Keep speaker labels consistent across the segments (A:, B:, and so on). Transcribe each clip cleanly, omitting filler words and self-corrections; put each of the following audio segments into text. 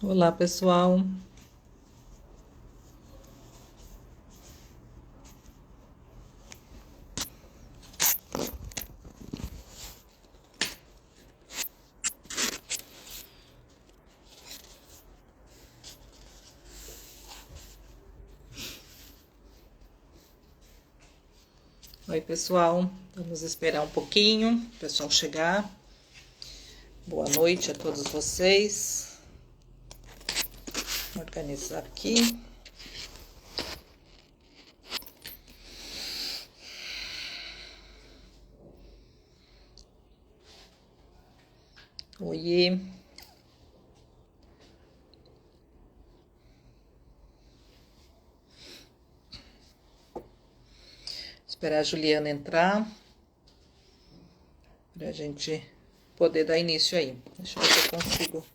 A: Olá, pessoal. Oi, pessoal. Vamos esperar um pouquinho o pessoal chegar. Boa noite a todos vocês. Vou organizar aqui. Oiê. Esperar a Juliana entrar para a gente poder dar início aí. Deixa eu ver se eu consigo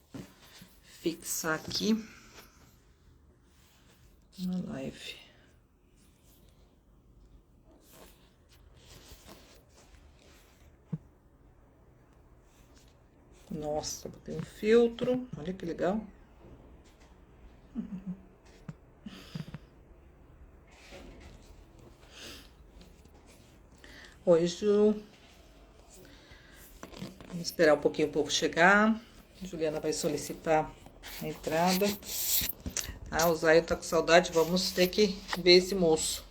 A: fixar aqui na live. Nossa, botei um filtro. Olha que legal. Oi, Ju. Vamos esperar um pouquinho o povo chegar. Juliana vai solicitar a entrada. Ah, o Zaio tá com saudade. Vamos ter que ver esse moço.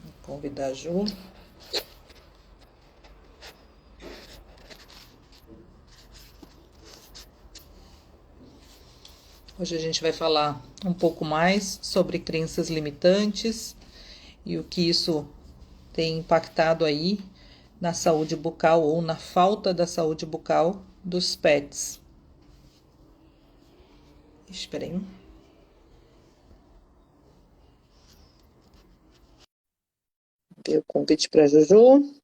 A: Vou convidar a Ju. Hoje a gente vai falar um pouco mais sobre crenças limitantes e o que isso tem impactado aí na saúde bucal ou na falta da saúde bucal dos pets. Espera aí. Dei o convite para Juju.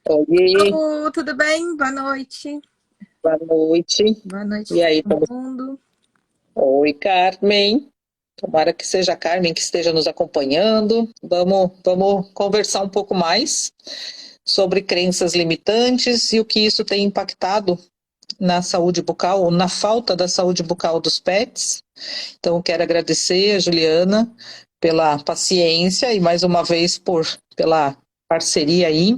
A: Oi,
B: Tudo bem? Boa noite.
A: boa noite.
B: Boa noite
A: E aí,
B: a todo mundo.
A: Oi, Carmen. Tomara que seja a Carmen que esteja nos acompanhando. Vamos conversar um pouco mais sobre crenças limitantes e o que isso tem impactado na saúde bucal ou na falta da saúde bucal dos pets. Então, quero agradecer a Juliana pela paciência e mais uma vez pela parceria aí.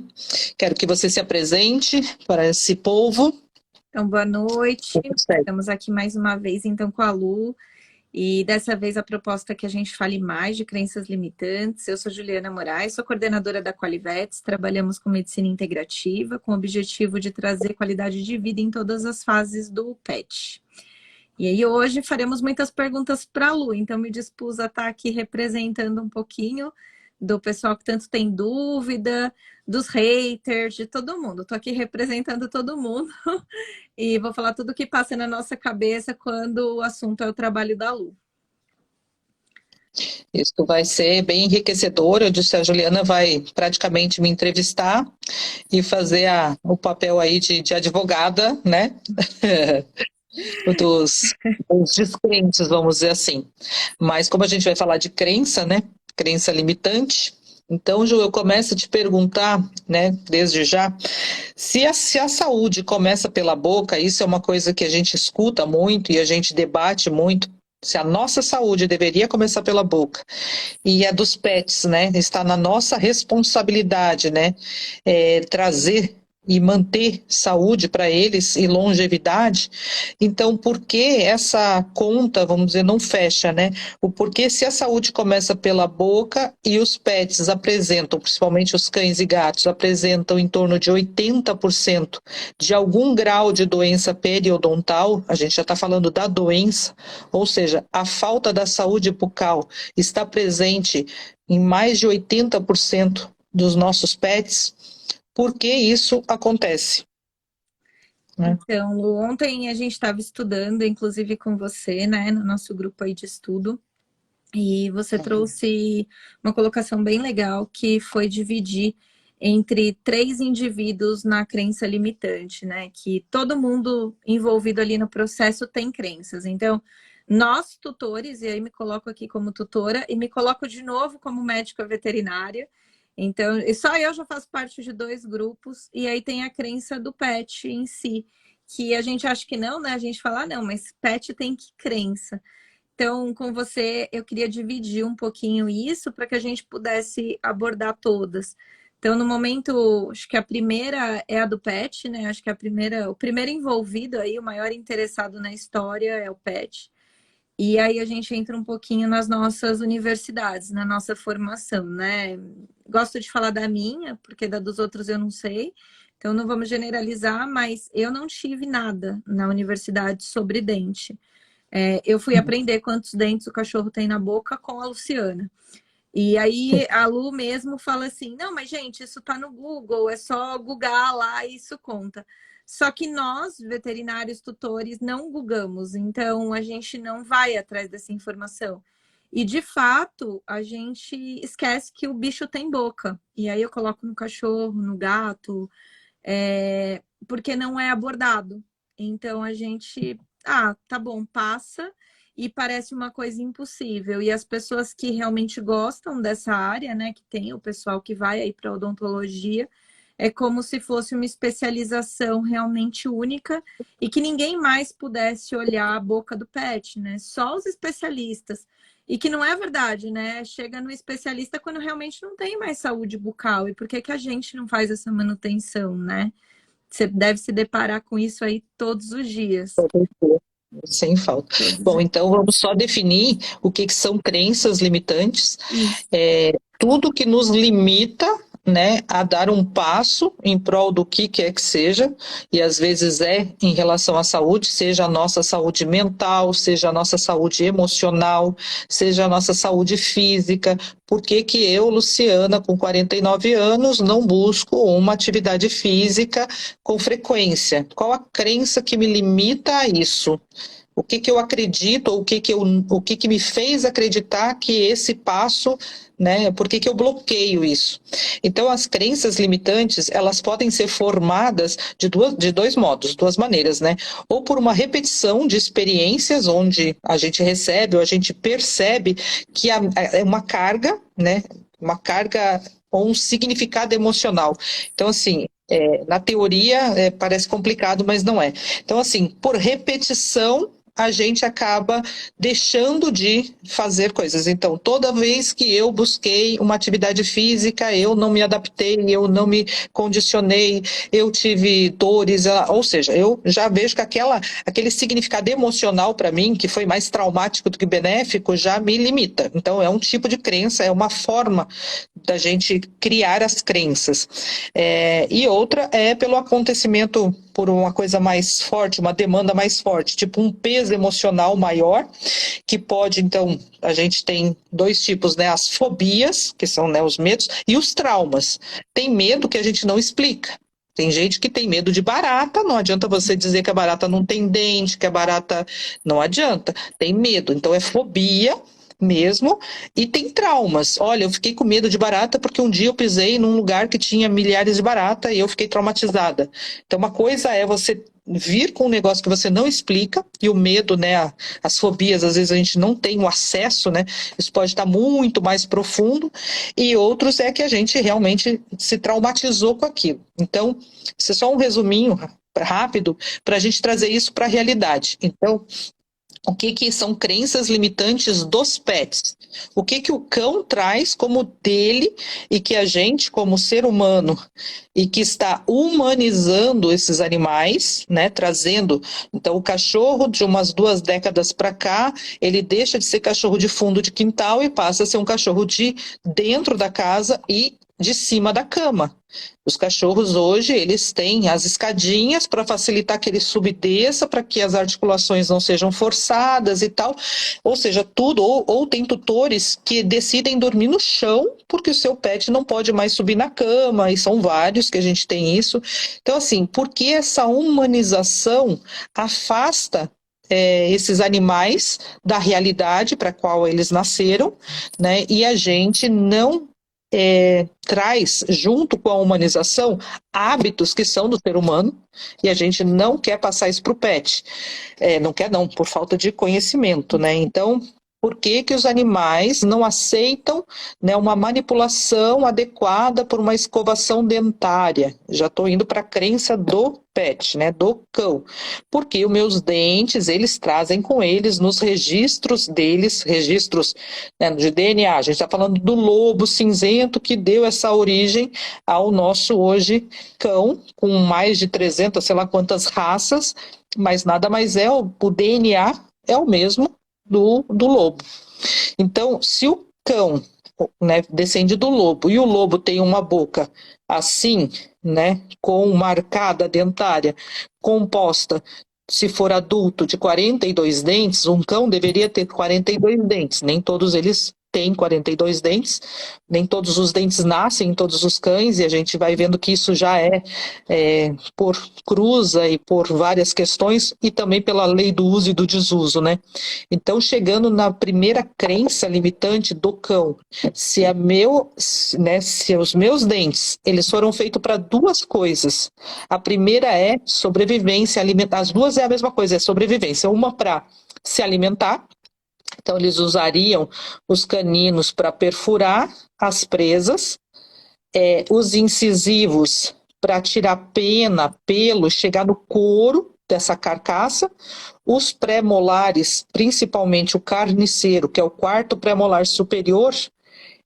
A: Quero que você se apresente para esse povo.
B: Então, boa noite. Estamos aqui mais uma vez, então, com a Lu. E dessa vez a proposta é que a gente fale mais de crenças limitantes. Eu sou Juliana Moraes, sou coordenadora da Qualivets. Trabalhamos com medicina integrativa, com o objetivo de trazer qualidade de vida em todas as fases do pet. E aí hoje faremos muitas perguntas para a Lu, então me dispus a estar aqui representando um pouquinho do pessoal que tanto tem dúvida, dos haters, de todo mundo. Estou aqui representando todo mundo e vou falar tudo o que passa na nossa cabeça quando o assunto é o trabalho da Lu.
A: Isso vai ser bem enriquecedor. Eu disse, a Juliana vai praticamente me entrevistar e fazer o papel aí de advogada, né? dos descrentes, vamos dizer assim. Mas como a gente vai falar de crença, né? Crença limitante. Então, Ju, eu começo a te perguntar, né, desde já, se a saúde começa pela boca, isso é uma coisa que a gente escuta muito e a gente debate muito, se a nossa saúde deveria começar pela boca e a dos pets, né, está na nossa responsabilidade, né, trazer e manter saúde para eles e longevidade. Então, por que essa conta, vamos dizer, não fecha, né? O porquê se a saúde começa pela boca e os pets apresentam, principalmente os cães e gatos, apresentam em torno de 80% de algum grau de doença periodontal, a gente já está falando da doença, ou seja, a falta da saúde bucal está presente em mais de 80% dos nossos pets. Por que isso acontece? Né?
B: Então, Lu, ontem a gente estava estudando, inclusive com você, né, no nosso grupo aí de estudo, e você trouxe uma colocação bem legal, que foi dividir entre 3 indivíduos na crença limitante, né? Que todo mundo envolvido ali no processo tem crenças. Então, nós tutores, e aí me coloco aqui como tutora, e me coloco de novo como médica veterinária. Então, e só eu já faço parte de 2 grupos, e aí tem a crença do pet em si, que a gente acha que não, né? A gente fala, não, mas pet tem que crença. Então, com você, eu queria dividir um pouquinho isso para que a gente pudesse abordar todas. Então, no momento, acho que a primeira é a do pet, né? Acho que o primeiro envolvido aí, o maior interessado na história é o pet. E aí a gente entra um pouquinho nas nossas universidades, na nossa formação, né? Gosto de falar da minha, porque da dos outros eu não sei. Então, não vamos generalizar, mas eu não tive nada na universidade sobre dente. Eu fui aprender quantos dentes o cachorro tem na boca com a Luciana. E aí a Lu mesmo fala assim, não, mas gente, isso tá no Google, é só googar lá e isso conta. Só que nós, veterinários tutores, não googamos, então a gente não vai atrás dessa informação. E de fato, a gente esquece que o bicho tem boca. E aí eu coloco no cachorro, no gato, porque não é abordado. Então a gente, tá bom, passa e parece uma coisa impossível. E as pessoas que realmente gostam dessa área, né, que tem o pessoal que vai aí para odontologia, é como se fosse uma especialização realmente única e que ninguém mais pudesse olhar a boca do pet, né? Só os especialistas. E que não é verdade, né? Chega no especialista quando realmente não tem mais saúde bucal. E por que que a gente não faz essa manutenção, né? Você deve se deparar com isso aí todos os dias.
A: Sem falta. Bom, então vamos só definir o que são crenças limitantes. Tudo que nos limita, né, a dar um passo em prol do que quer que seja, e às vezes é em relação à saúde, seja a nossa saúde mental, seja a nossa saúde emocional, seja a nossa saúde física. Por que que eu, Luciana, com 49 anos, não busco uma atividade física com frequência? Qual a crença que me limita a isso? O que que eu acredito, ou o que que me fez acreditar que esse passo, né, por que que eu bloqueio isso? Então, as crenças limitantes, elas podem ser formadas de dois modos, duas maneiras, né? Ou por uma repetição de experiências, onde a gente recebe ou a gente percebe que é uma carga, né? Uma carga ou um significado emocional. Então, assim, na teoria parece complicado, mas não é. Então, assim, por repetição, a gente acaba deixando de fazer coisas. Então, toda vez que eu busquei uma atividade física, eu não me adaptei, eu não me condicionei, eu tive dores, ou seja, eu já vejo que aquele significado emocional para mim, que foi mais traumático do que benéfico, já me limita. Então, é um tipo de crença, é uma forma da gente criar as crenças. E outra é pelo acontecimento, por uma coisa mais forte, uma demanda mais forte, tipo um peso emocional maior, que pode, então, a gente tem dois tipos, né? As fobias, que são, né, os medos, e os traumas. Tem medo que a gente não explica. Tem gente que tem medo de barata, não adianta você dizer que a barata não tem dente, que a barata... Não adianta, tem medo. Então, é fobia mesmo, e tem traumas. Olha, eu fiquei com medo de barata porque um dia eu pisei num lugar que tinha milhares de barata e eu fiquei traumatizada. Então, uma coisa é você vir com um negócio que você não explica, e o medo, né, as fobias, às vezes a gente não tem o acesso, né, isso pode estar muito mais profundo, e outros é que a gente realmente se traumatizou com aquilo. Então, isso é só um resuminho rápido para a gente trazer isso para a realidade. Então, o que são crenças limitantes dos pets? O que o cão traz como dele e que a gente, como ser humano, e que está humanizando esses animais, né, trazendo... Então, o cachorro, de umas 2 décadas para cá, ele deixa de ser cachorro de fundo de quintal e passa a ser um cachorro de dentro da casa e de cima da cama. Os cachorros hoje, eles têm as escadinhas para facilitar que ele suba e desça, para que as articulações não sejam forçadas e tal. Ou seja, tudo, ou tem tutores que decidem dormir no chão, porque o seu pet não pode mais subir na cama, e são vários que a gente tem isso. Então, assim, porque essa humanização afasta esses animais da realidade para a qual eles nasceram, né? E a gente não traz, junto com a humanização, hábitos que são do ser humano, e a gente não quer passar isso para o pet. Não quer não, por falta de conhecimento, né? Então, por que que os animais não aceitam, né, uma manipulação adequada por uma escovação dentária? Já estou indo para a crença do pet, né, do cão. Porque os meus dentes, eles trazem com eles, nos registros deles, registros, né, de DNA, a gente está falando do lobo cinzento que deu essa origem ao nosso hoje cão, com mais de 300, sei lá quantas raças, mas nada mais é, o DNA é o mesmo do lobo. Então, se o cão, né, descende do lobo e o lobo tem uma boca assim, né, com marcada dentária, composta, se for adulto, de 42 dentes, um cão deveria ter 42 dentes, nem todos eles têm 42 dentes, nem todos os dentes nascem em todos os cães, e a gente vai vendo que isso já é por cruza e por várias questões, e também pela lei do uso e do desuso, né? Então, chegando na primeira crença limitante do cão, se os meus dentes, eles foram feitos para duas coisas. A primeira é sobrevivência, alimentar. As duas é a mesma coisa, é sobrevivência. Uma para se alimentar, então eles usariam os caninos para perfurar as presas, os incisivos para tirar pena, pelo, chegar no couro dessa carcaça, os pré-molares, principalmente o carniceiro, que é o quarto pré-molar superior,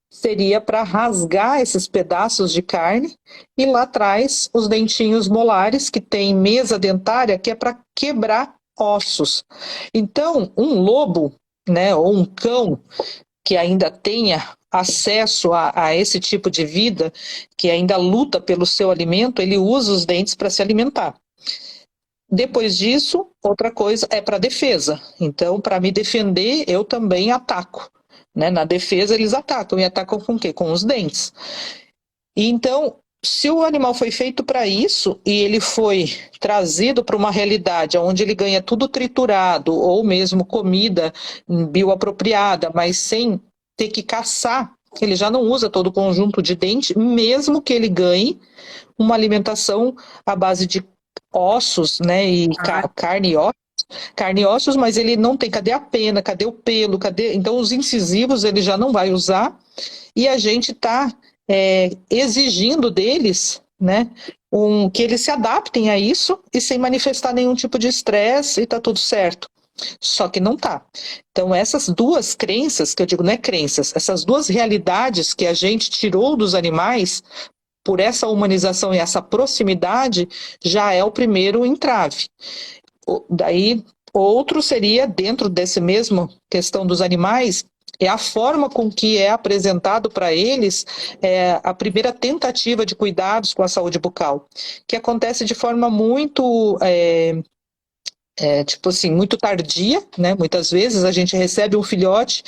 A: seria para rasgar esses pedaços de carne, e lá atrás os dentinhos molares, que tem mesa dentária, que é para quebrar ossos. Então, um lobo, né, ou um cão que ainda tenha acesso a esse tipo de vida, que ainda luta pelo seu alimento, ele usa os dentes para se alimentar. Depois disso, outra coisa é para defesa. Então, para me defender, eu também ataco. Né? Na defesa, eles atacam. E atacam com o quê? Com os dentes. E então, se o animal foi feito para isso e ele foi trazido para uma realidade onde ele ganha tudo triturado ou mesmo comida bioapropriada, mas sem ter que caçar, ele já não usa todo o conjunto de dente, mesmo que ele ganhe uma alimentação à base de ossos, né, e carne e ossos, mas ele não tem, cadê a pena, cadê o pelo, então os incisivos ele já não vai usar, e a gente está exigindo deles, né, que eles se adaptem a isso e sem manifestar nenhum tipo de estresse, e tá tudo certo. Só que não tá. Então essas duas crenças, que eu digo não é crenças, essas duas realidades que a gente tirou dos animais, por essa humanização e essa proximidade, já é o primeiro entrave. Daí, outro seria, dentro dessa mesma questão dos animais, é a forma com que é apresentado para eles a primeira tentativa de cuidados com a saúde bucal, que acontece de forma muito... tipo assim, muito tardia, né? Muitas vezes a gente recebe um filhote,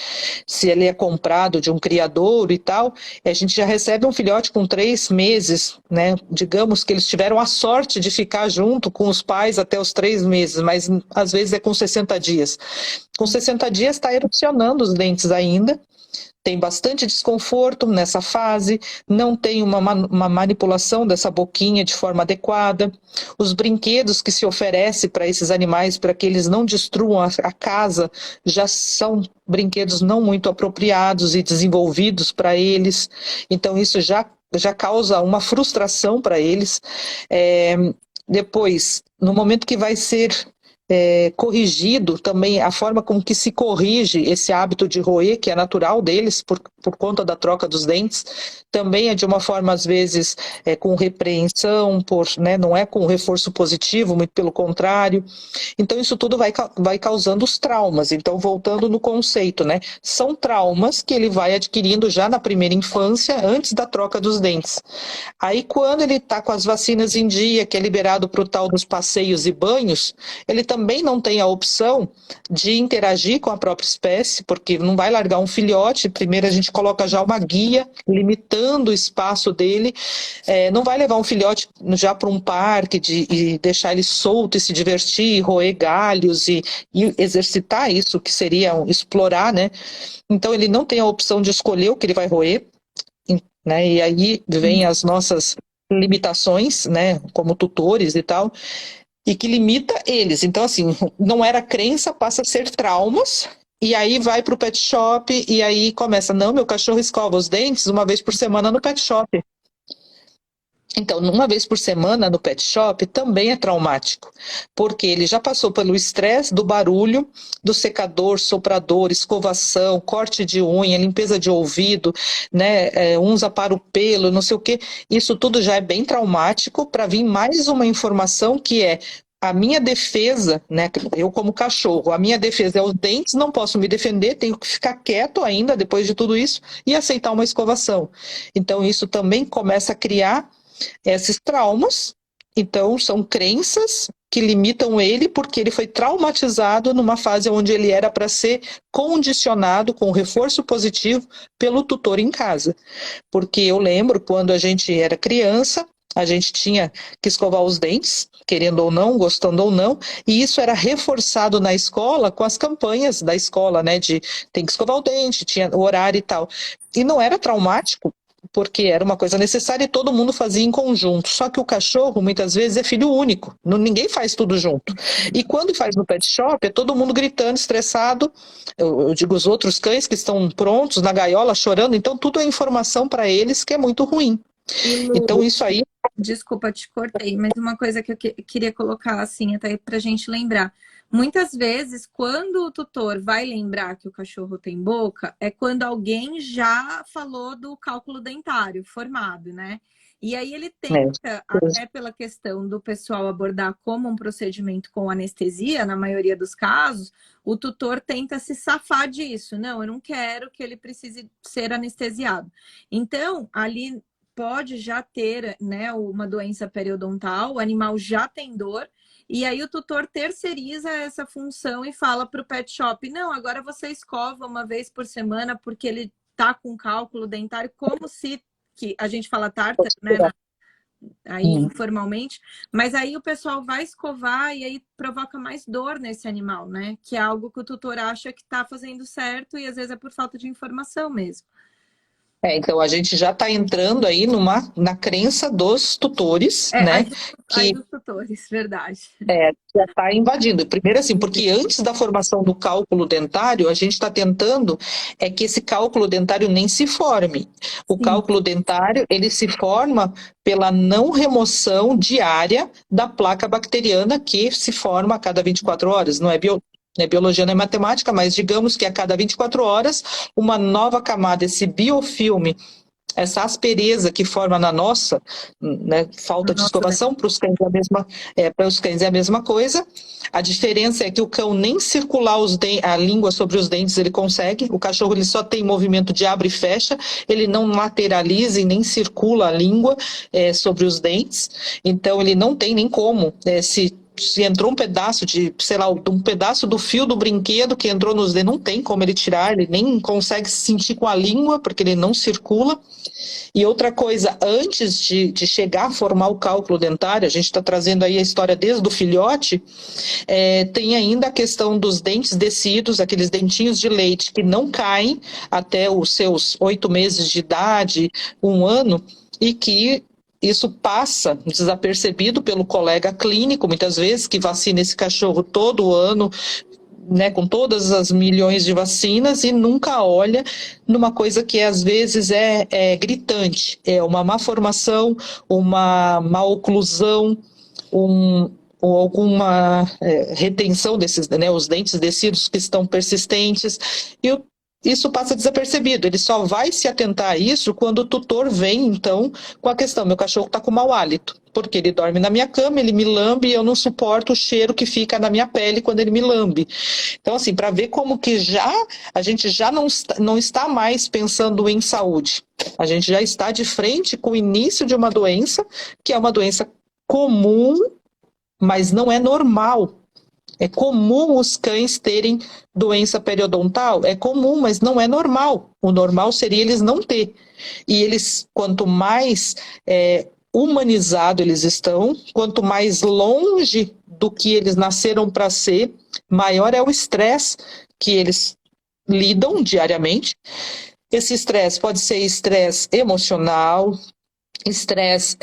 A: se ele é comprado de um criador e tal, a gente já recebe um filhote com 3 meses, né? Digamos que eles tiveram a sorte de ficar junto com os pais até os 3 meses, mas às vezes é com 60 dias. Com 60 dias está erupcionando os dentes ainda, tem bastante desconforto nessa fase, não tem uma manipulação dessa boquinha de forma adequada. Os brinquedos que se oferecem para esses animais, para que eles não destruam a casa, já são brinquedos não muito apropriados e desenvolvidos para eles. Então isso já causa uma frustração para eles. Depois, no momento que vai ser corrigido também a forma como que se corrige esse hábito de roer, que é natural deles por conta da troca dos dentes, também é de uma forma às vezes com repreensão, né, não é com reforço positivo, muito pelo contrário. Então isso tudo vai causando os traumas. Então, voltando no conceito, né, são traumas que ele vai adquirindo já na primeira infância, antes da troca dos dentes. Aí quando ele está com as vacinas em dia, que é liberado para o tal dos passeios e banhos, ele também não tem a opção de interagir com a própria espécie, porque não vai largar um filhote, primeiro a gente coloca já uma guia, limitando o espaço dele, não vai levar um filhote já para um parque e deixar ele solto e se divertir, roer galhos e exercitar isso, que seria explorar, né? Então ele não tem a opção de escolher o que ele vai roer. né? E aí vem as nossas limitações, né, como tutores e tal, e que limita eles. Então, assim, não era crença, passa a ser traumas, e aí vai para o pet shop, e aí começa, não, meu cachorro escova os dentes uma vez por semana no pet shop. Então, uma vez por semana no pet shop também é traumático, porque ele já passou pelo estresse do barulho, do secador, soprador, escovação, corte de unha, limpeza de ouvido, né, unza para o pelo, não sei o quê. Isso tudo já é bem traumático para vir mais uma informação que é a minha defesa, né, eu como cachorro, a minha defesa é os dentes, não posso me defender, tenho que ficar quieto ainda depois de tudo isso e aceitar uma escovação. Então, isso também começa a criar esses traumas, então são crenças que limitam ele porque ele foi traumatizado numa fase onde ele era para ser condicionado com reforço positivo pelo tutor em casa. Porque eu lembro quando a gente era criança, a gente tinha que escovar os dentes, querendo ou não, gostando ou não, e isso era reforçado na escola com as campanhas da escola, né, de tem que escovar o dente, tinha o horário e tal. E não era traumático, porque era uma coisa necessária e todo mundo fazia em conjunto. Só que o cachorro, muitas vezes, é filho único. Ninguém faz tudo junto. E quando faz no pet shop, é todo mundo gritando, estressado. Eu digo os outros cães que estão prontos na gaiola, chorando. Então, tudo é informação para eles que é muito ruim.
B: Lu,
A: então, isso aí...
B: Desculpa, te cortei, mas uma coisa que eu queria colocar, assim, até para a gente lembrar. Muitas vezes, quando o tutor vai lembrar que o cachorro tem boca, é quando alguém já falou do cálculo dentário formado, né? E aí ele tenta, até pela questão do pessoal abordar como um procedimento com anestesia, na maioria dos casos, o tutor tenta se safar disso. Não, eu não quero que ele precise ser anestesiado. Então, ali pode já ter, né, uma doença periodontal, o animal já tem dor, e aí o tutor terceiriza essa função e fala para o pet shop, não, agora você escova uma vez por semana porque ele tá com cálculo dentário, como se, que a gente fala tártaro, né, aí informalmente, mas aí o pessoal vai escovar e aí provoca mais dor nesse animal, né, que é algo que o tutor acha que está fazendo certo e às vezes é por falta de informação mesmo.
A: Então a gente já está entrando aí na crença dos tutores, né?
B: Aí dos tutores, verdade.
A: Já está invadindo. Primeiro assim, porque antes da formação do cálculo dentário, a gente está tentando que esse cálculo dentário nem se forme. O cálculo dentário, ele se forma pela não remoção diária da placa bacteriana que se forma a cada 24 horas. Não é biologia, não é matemática, mas digamos que a cada 24 horas, uma nova camada, esse biofilme, essa aspereza que forma na nossa, né, falta de escovação, para os cães é a mesma coisa. A diferença é que o cão nem circular a língua sobre os dentes ele consegue, o cachorro ele só tem movimento de abre e fecha, ele não lateraliza e nem circula a língua sobre os dentes, então ele não tem nem como se entrou um pedaço um pedaço do fio do brinquedo que entrou nos dedos, não tem como ele tirar, ele nem consegue se sentir com a língua, porque ele não circula. E outra coisa, antes de chegar a formar o cálculo dentário, a gente está trazendo aí a história desde o filhote, tem ainda a questão dos dentes descidos, aqueles dentinhos de leite que não caem até os seus 8 meses de idade, 1 ano, e que isso passa desapercebido pelo colega clínico, muitas vezes, que vacina esse cachorro todo ano, né, com todas as milhões de vacinas e nunca olha numa coisa que às vezes é gritante, é uma má formação, uma má oclusão, ou alguma retenção desses, né, os dentes descidos que estão persistentes, e isso passa desapercebido, ele só vai se atentar a isso quando o tutor vem, então, com a questão, meu cachorro está com mau hálito, porque ele dorme na minha cama, ele me lambe e eu não suporto o cheiro que fica na minha pele quando ele me lambe. Então, assim, para ver como que a gente já não está mais pensando em saúde, a gente já está de frente com o início de uma doença, que é uma doença comum, mas não é normal. É comum os cães terem doença periodontal? É comum, mas não é normal. O normal seria eles não ter. E eles, quanto mais humanizado eles estão, quanto mais longe do que eles nasceram para ser, maior é o estresse que eles lidam diariamente. Esse estresse pode ser estresse emocional, estresse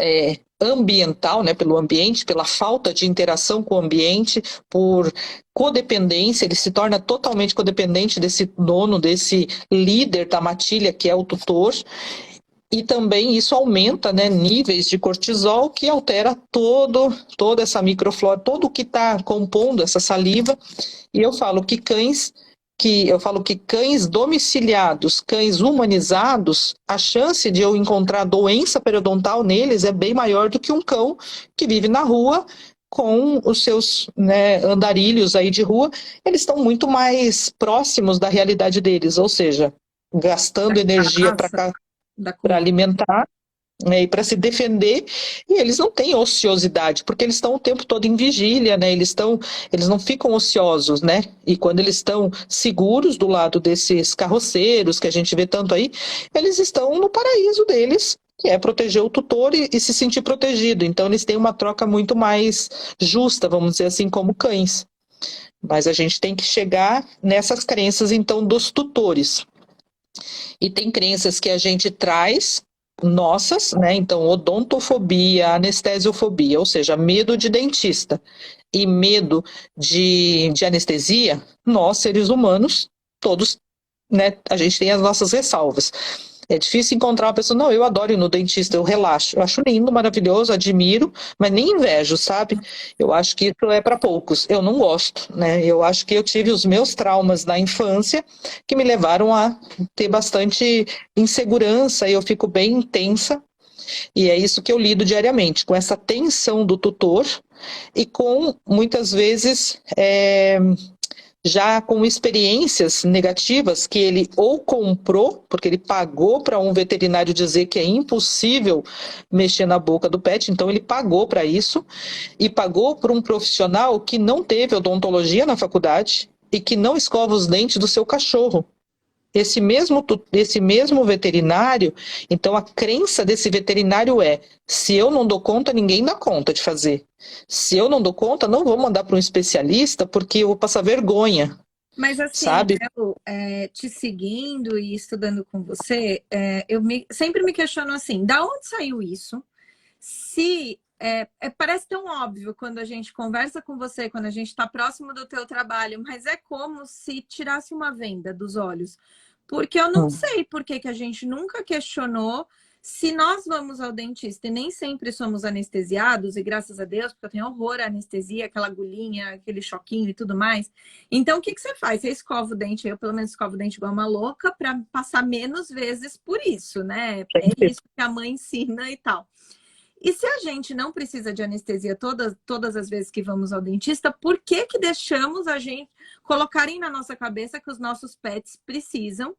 A: ambiental, né, pelo ambiente, pela falta de interação com o ambiente, por codependência, ele se torna totalmente codependente desse dono, desse líder da matilha, que é o tutor, e também isso aumenta, né, níveis de cortisol, que altera toda essa microflora, todo o que está compondo essa saliva, e eu falo que cães domiciliados, cães humanizados, a chance de eu encontrar doença periodontal neles é bem maior do que um cão que vive na rua com os seus, né, andarilhos aí de rua. Eles estão muito mais próximos da realidade deles, ou seja, gastando energia para alimentar, né, e para se defender, e eles não têm ociosidade, porque eles estão o tempo todo em vigília, né? Eles não ficam ociosos, né? E quando eles estão seguros do lado desses carroceiros que a gente vê tanto aí, eles estão no paraíso deles, que é proteger o tutor e se sentir protegido. Então eles têm uma troca muito mais justa, vamos dizer assim, como cães. Mas a gente tem que chegar nessas crenças, então, dos tutores. E tem crenças que a gente traz nossas, né? Então, odontofobia, anestesiofobia, ou seja, medo de dentista e medo de anestesia, nós, seres humanos, todos, né? A gente tem as nossas ressalvas. É difícil encontrar uma pessoa, não, eu adoro ir no dentista, eu relaxo, eu acho lindo, maravilhoso, admiro, mas nem invejo, sabe? Eu acho que isso é para poucos, eu não gosto, né? Eu acho que eu tive os meus traumas na infância que me levaram a ter bastante insegurança e eu fico bem intensa, e é isso que eu lido diariamente, com essa tensão do tutor e com, muitas vezes, já com experiências negativas que ele ou comprou, porque ele pagou para um veterinário dizer que é impossível mexer na boca do pet, então ele pagou para isso, e pagou para um profissional que não teve odontologia na faculdade e que não escova os dentes do seu cachorro. Esse mesmo veterinário, então a crença desse veterinário é: se eu não dou conta, ninguém dá conta de fazer. Se eu não dou conta, não vou mandar para um especialista porque eu vou passar vergonha.
B: Mas assim,
A: sabe?
B: eu, te seguindo e estudando com você, sempre me questiono assim, da onde saiu isso? Se parece tão óbvio quando a gente conversa com você, quando a gente está próximo do teu trabalho, mas é como se tirasse uma venda dos olhos. Porque eu não sei por que a gente nunca questionou se nós vamos ao dentista e nem sempre somos anestesiados, e graças a Deus, porque eu tenho horror à anestesia, aquela agulhinha, aquele choquinho e tudo mais. Então, o que você faz? Você escova o dente, eu pelo menos escovo o dente igual uma louca, para passar menos vezes por isso, né? É isso que a mãe ensina e tal. E se a gente não precisa de anestesia todas as vezes que vamos ao dentista, por que deixamos a gente colocarem na nossa cabeça que os nossos pets precisam?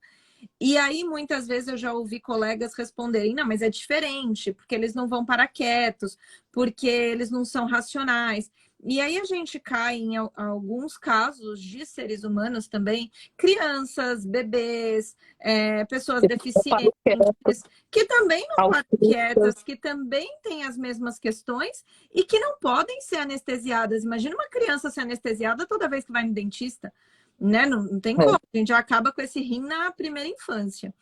B: E aí, muitas vezes, eu já ouvi colegas responderem, não, mas é diferente, porque eles não vão parar quietos, porque eles não são racionais. E aí a gente cai em alguns casos de seres humanos também, crianças, bebês, pessoas deficientes, que também não param quietas, que também têm as mesmas questões e que não podem ser anestesiadas. Imagina uma criança ser anestesiada toda vez que vai no dentista. Né? Não tem como, a gente já acaba com esse rim na primeira infância.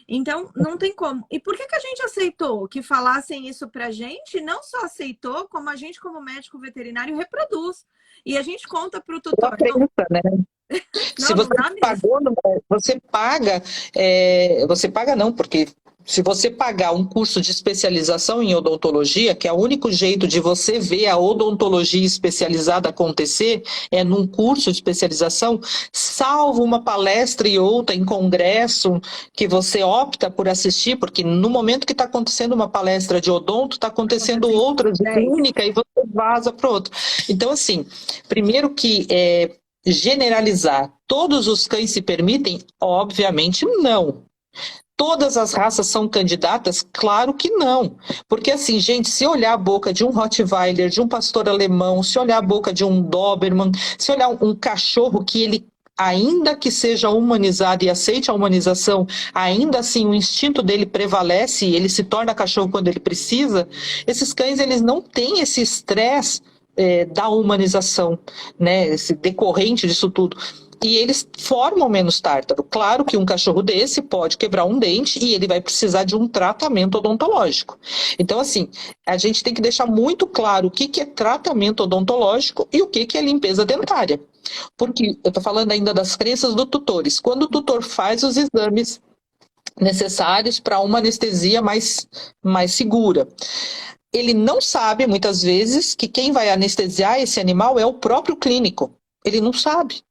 B: Então, não tem como. E por que a gente aceitou que falassem isso pra gente? Não só aceitou, como a gente, como médico veterinário, reproduz. E a gente conta pro tutor.
A: Né? Se você pagou, você paga não, porque se você pagar um curso de especialização em odontologia, que é o único jeito de você ver a odontologia especializada acontecer, é num curso de especialização, salvo uma palestra e outra em congresso que você opta por assistir, porque no momento que está acontecendo uma palestra de odonto, está acontecendo outra de clínica e você vaza para outro. Então, assim, primeiro que generalizar, todos os cães se permitem? Obviamente não. Todas as raças são candidatas? Claro que não. Porque assim, gente, se olhar a boca de um Rottweiler, de um pastor alemão, se olhar a boca de um Doberman, se olhar um cachorro que ele, ainda que seja humanizado e aceite a humanização, ainda assim o instinto dele prevalece e ele se torna cachorro quando ele precisa, esses cães eles não têm esse estresse da humanização, né, esse decorrente disso tudo. E eles formam menos tártaro. Claro que um cachorro desse pode quebrar um dente e ele vai precisar de um tratamento odontológico. Então, assim, a gente tem que deixar muito claro o que é tratamento odontológico e o que é limpeza dentária. Porque eu estou falando ainda das crenças dos tutores. Quando o tutor faz os exames necessários para uma anestesia mais segura, ele não sabe, muitas vezes, que quem vai anestesiar esse animal é o próprio clínico. Ele não sabe.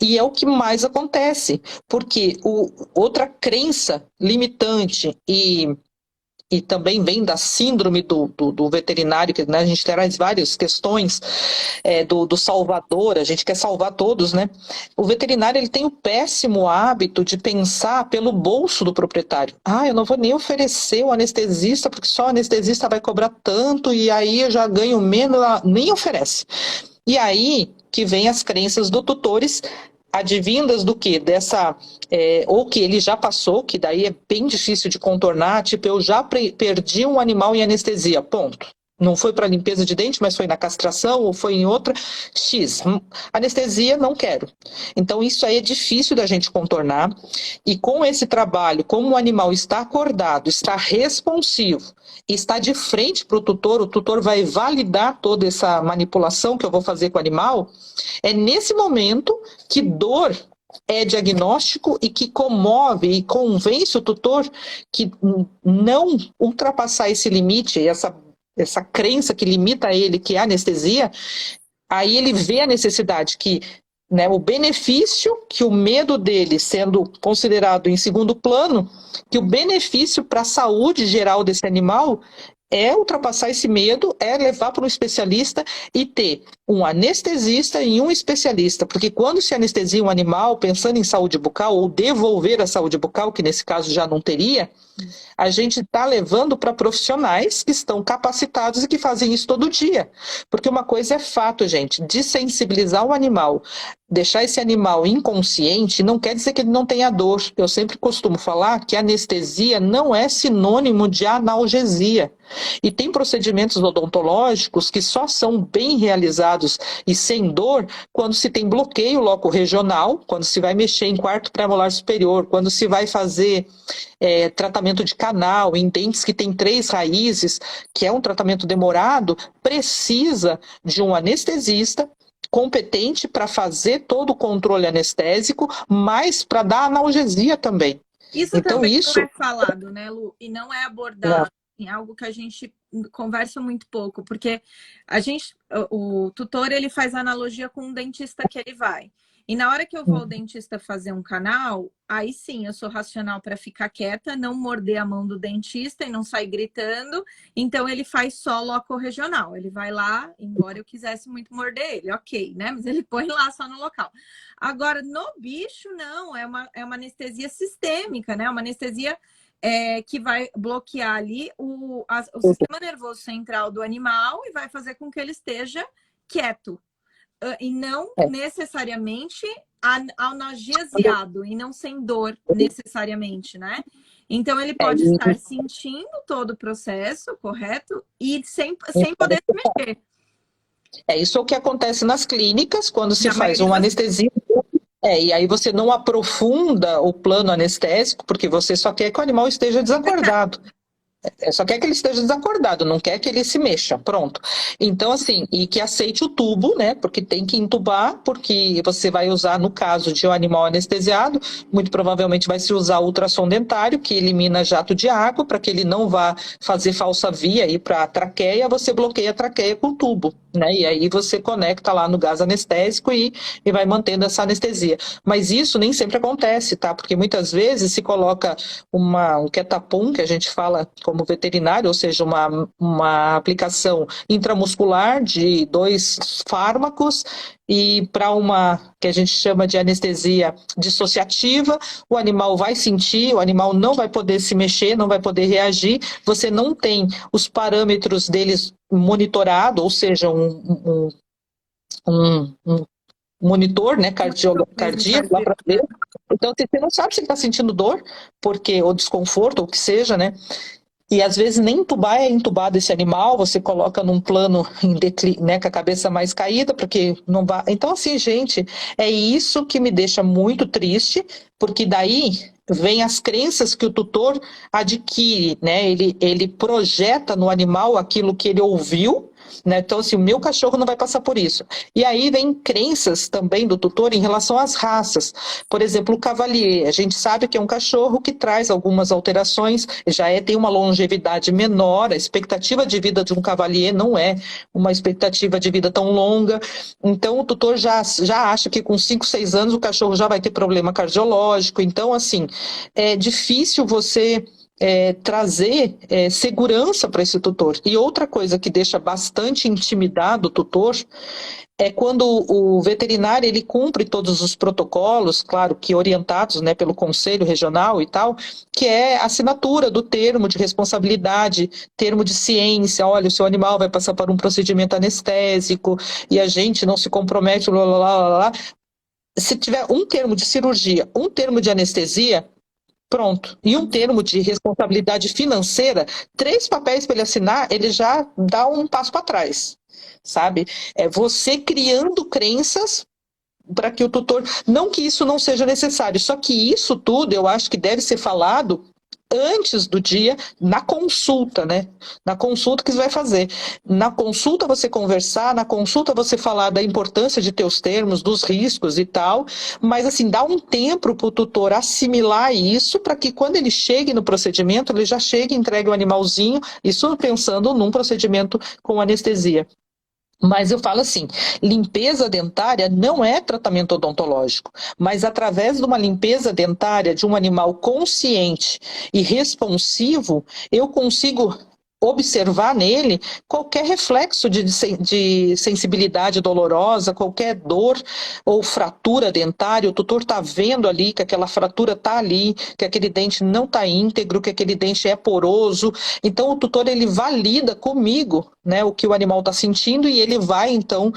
A: E é o que mais acontece, porque outra crença limitante e também vem da síndrome do veterinário, que, né, a gente traz várias questões do salvador, a gente quer salvar todos, né? O veterinário ele tem o péssimo hábito de pensar pelo bolso do proprietário. Eu não vou nem oferecer o anestesista, porque só o anestesista vai cobrar tanto, e aí eu já ganho menos, nem oferece. E aí que vem as crenças dos tutores, advindas do quê? Ou que ele já passou, que daí é bem difícil de contornar, tipo, eu já perdi um animal em anestesia, ponto. Não foi para limpeza de dente, mas foi na castração ou foi em outra X. Anestesia, não quero. Então, isso aí é difícil da gente contornar. E com esse trabalho, como o animal está acordado, está responsivo, está de frente para o tutor vai validar toda essa manipulação que eu vou fazer com o animal, é nesse momento que dor é diagnóstico e que comove e convence o tutor que não ultrapassar esse limite, essa crença que limita ele, que é a anestesia, aí ele vê a necessidade que, né, o benefício, que o medo dele sendo considerado em segundo plano, que o benefício para a saúde geral desse animal é ultrapassar esse medo, é levar para um especialista e ter um anestesista e um especialista, porque quando se anestesia um animal pensando em saúde bucal ou devolver a saúde bucal, que nesse caso já não teria, a gente está levando para profissionais que estão capacitados e que fazem isso todo dia. Porque uma coisa é fato, gente, desensibilizar o animal, deixar esse animal inconsciente, não quer dizer que ele não tenha dor. Eu sempre costumo falar que anestesia não é sinônimo de analgesia. E tem procedimentos odontológicos que só são bem realizados e sem dor quando se tem bloqueio loco-regional, quando se vai mexer em quarto premolar superior, quando se vai fazer tratamento de canal em dentes que tem 3 raízes, que é um tratamento demorado, precisa de um anestesista competente para fazer todo o controle anestésico, mas para dar analgesia também.
B: Isso então, também não é falado, né, Lu? E não é abordado em algo que a gente conversa muito pouco, porque o tutor, ele faz analogia com um dentista que ele vai. E na hora que eu vou ao dentista fazer um canal, aí sim, eu sou racional para ficar quieta, não morder a mão do dentista e não sair gritando. Então, ele faz só loco-regional. Ele vai lá, embora eu quisesse muito morder ele, ok, né? Mas ele põe lá só no local. Agora, no bicho, não. É uma anestesia sistêmica, né? Uma anestesia que vai bloquear ali o sistema nervoso central do animal e vai fazer com que ele esteja quieto. E não necessariamente analgesiado e não sem dor necessariamente, né? Então ele pode estar sentindo todo o processo, correto? E sem poder se mexer.
A: É isso que acontece nas clínicas, quando se faz uma anestesia. E aí você não aprofunda o plano anestésico, porque você só quer que o animal esteja desacordado. Só quer que ele esteja desacordado, não quer que ele se mexa, pronto. Então, assim, e que aceite o tubo, né? Porque tem que entubar, porque você vai usar, no caso de um animal anestesiado, muito provavelmente vai se usar ultrassom dentário, que elimina jato de água, para que ele não vá fazer falsa via aí para a traqueia, você bloqueia a traqueia com tubo, né? E aí você conecta lá no gás anestésico e vai mantendo essa anestesia. Mas isso nem sempre acontece, tá? Porque muitas vezes se coloca um ketapum, que a gente fala como veterinário, ou seja, uma aplicação intramuscular de 2 fármacos e para uma que a gente chama de anestesia dissociativa, o animal vai sentir, o animal não vai poder se mexer, não vai poder reagir, você não tem os parâmetros deles monitorado, ou seja, um monitor, né, cardíaco lá para ver. Então, você não sabe se ele está sentindo dor, ou desconforto, ou o que seja, né? E às vezes nem entubar é entubado esse animal, você coloca num plano né, com a cabeça mais caída, porque não vai. Então, assim, gente, é isso que me deixa muito triste, porque daí vem as crenças que o tutor adquire, né? Ele projeta no animal aquilo que ele ouviu, né? Então, assim, o meu cachorro não vai passar por isso. E aí vem crenças também do tutor em relação às raças. Por exemplo, o Cavalier, a gente sabe que é um cachorro que traz algumas alterações, tem uma longevidade menor, a expectativa de vida de um Cavalier não é uma expectativa de vida tão longa, então o tutor já acha que com 5, 6 anos o cachorro já vai ter problema cardiológico, então assim, é difícil você trazer segurança para esse tutor. E outra coisa que deixa bastante intimidado o tutor é quando o veterinário ele cumpre todos os protocolos, claro que orientados, né, pelo Conselho Regional e tal, que é a assinatura do termo de responsabilidade, termo de ciência, olha, o seu animal vai passar por um procedimento anestésico e a gente não se compromete, blá, blá, blá, blá. Se tiver um termo de cirurgia, um termo de anestesia, pronto. E um termo de responsabilidade financeira, 3 papéis para ele assinar, ele já dá um passo para trás, sabe? É você criando crenças para que o tutor... Não que isso não seja necessário, só que isso tudo eu acho que deve ser falado antes do dia, na consulta, né? Na consulta que você vai fazer. Na consulta você conversar, na consulta você falar da importância de ter os termos, dos riscos e tal, mas assim, dá um tempo para o tutor assimilar isso, para que quando ele chegue no procedimento, ele já chegue e entregue o animalzinho, isso pensando num procedimento com anestesia. Mas eu falo assim, limpeza dentária não é tratamento odontológico, mas através de uma limpeza dentária de um animal consciente e responsivo, eu consigo observar nele qualquer reflexo de sensibilidade dolorosa, qualquer dor ou fratura dentária, o tutor está vendo ali que aquela fratura está ali, que aquele dente não está íntegro, que aquele dente é poroso, então o tutor ele valida comigo, né, o que o animal está sentindo e ele vai então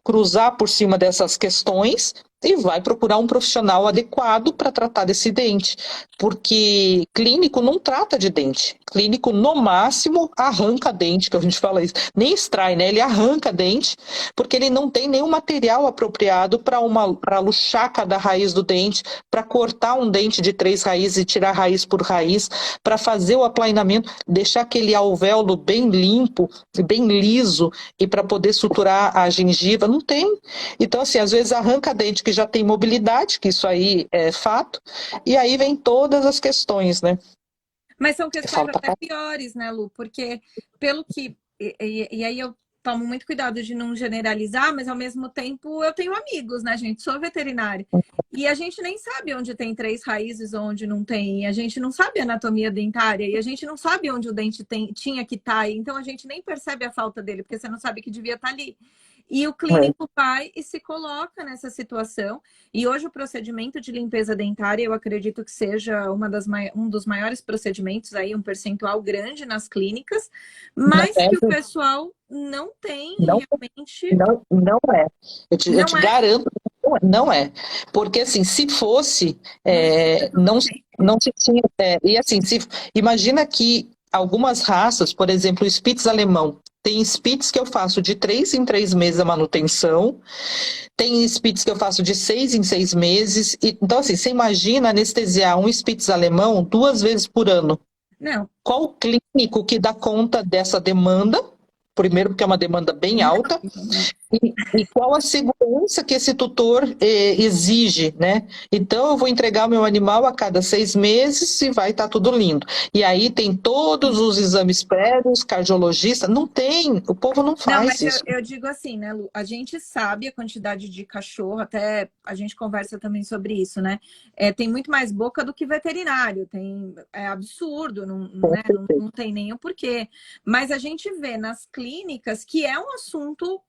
A: cruzar por cima dessas questões e vai procurar um profissional adequado para tratar desse dente, porque clínico não trata de dente, clínico no máximo arranca dente, que a gente fala isso, nem extrai, né? Ele arranca dente, porque ele não tem nenhum material apropriado para luxar cada raiz do dente, para cortar um dente de 3 raízes e tirar raiz por raiz, para fazer o aplainamento, deixar aquele alvéolo bem limpo, bem liso, e para poder suturar a gengiva, não tem. Então, assim, às vezes arranca dente que já tem mobilidade, que isso aí é fato, e aí vem todas as questões, né?
B: Mas são questões até piores, né, Lu? Porque pelo que... E aí eu tomo muito cuidado de não generalizar, mas ao mesmo tempo eu tenho amigos, né, gente? Sou veterinária. E a gente nem sabe onde tem 3 raízes, onde não tem. A gente não sabe a anatomia dentária e a gente não sabe onde o dente tinha que estar. Então a gente nem percebe a falta dele, porque você não sabe que devia estar ali. E o clínico vai e se coloca nessa situação. E hoje o procedimento de limpeza dentária, eu acredito que seja um dos maiores procedimentos, aí um percentual grande nas clínicas, mas que o pessoal não tem realmente...
A: Não é. Eu te garanto, não é. Porque assim, se fosse, não se tinha... e assim, imagina que algumas raças, por exemplo, o Spitz alemão, tem Spitz que eu faço de 3 em 3 meses a manutenção, tem Spitz que eu faço de 6 em 6 meses. Então, assim, você imagina anestesiar um Spitz alemão 2 vezes por ano.
B: Não.
A: Qual clínico que dá conta dessa demanda? Primeiro, porque é uma demanda bem alta. E qual a segurança que esse tutor exige, né? Então, eu vou entregar meu animal a cada 6 meses e vai estar tudo lindo. E aí tem todos os exames prévios, cardiologista, não tem, o povo não faz
B: não, mas
A: isso.
B: Eu digo assim, né, Lu? A gente sabe a quantidade de cachorro, até a gente conversa também sobre isso, né? Tem muito mais boca do que veterinário, é absurdo, não tem nem o porquê. Mas a gente vê nas clínicas que é um assunto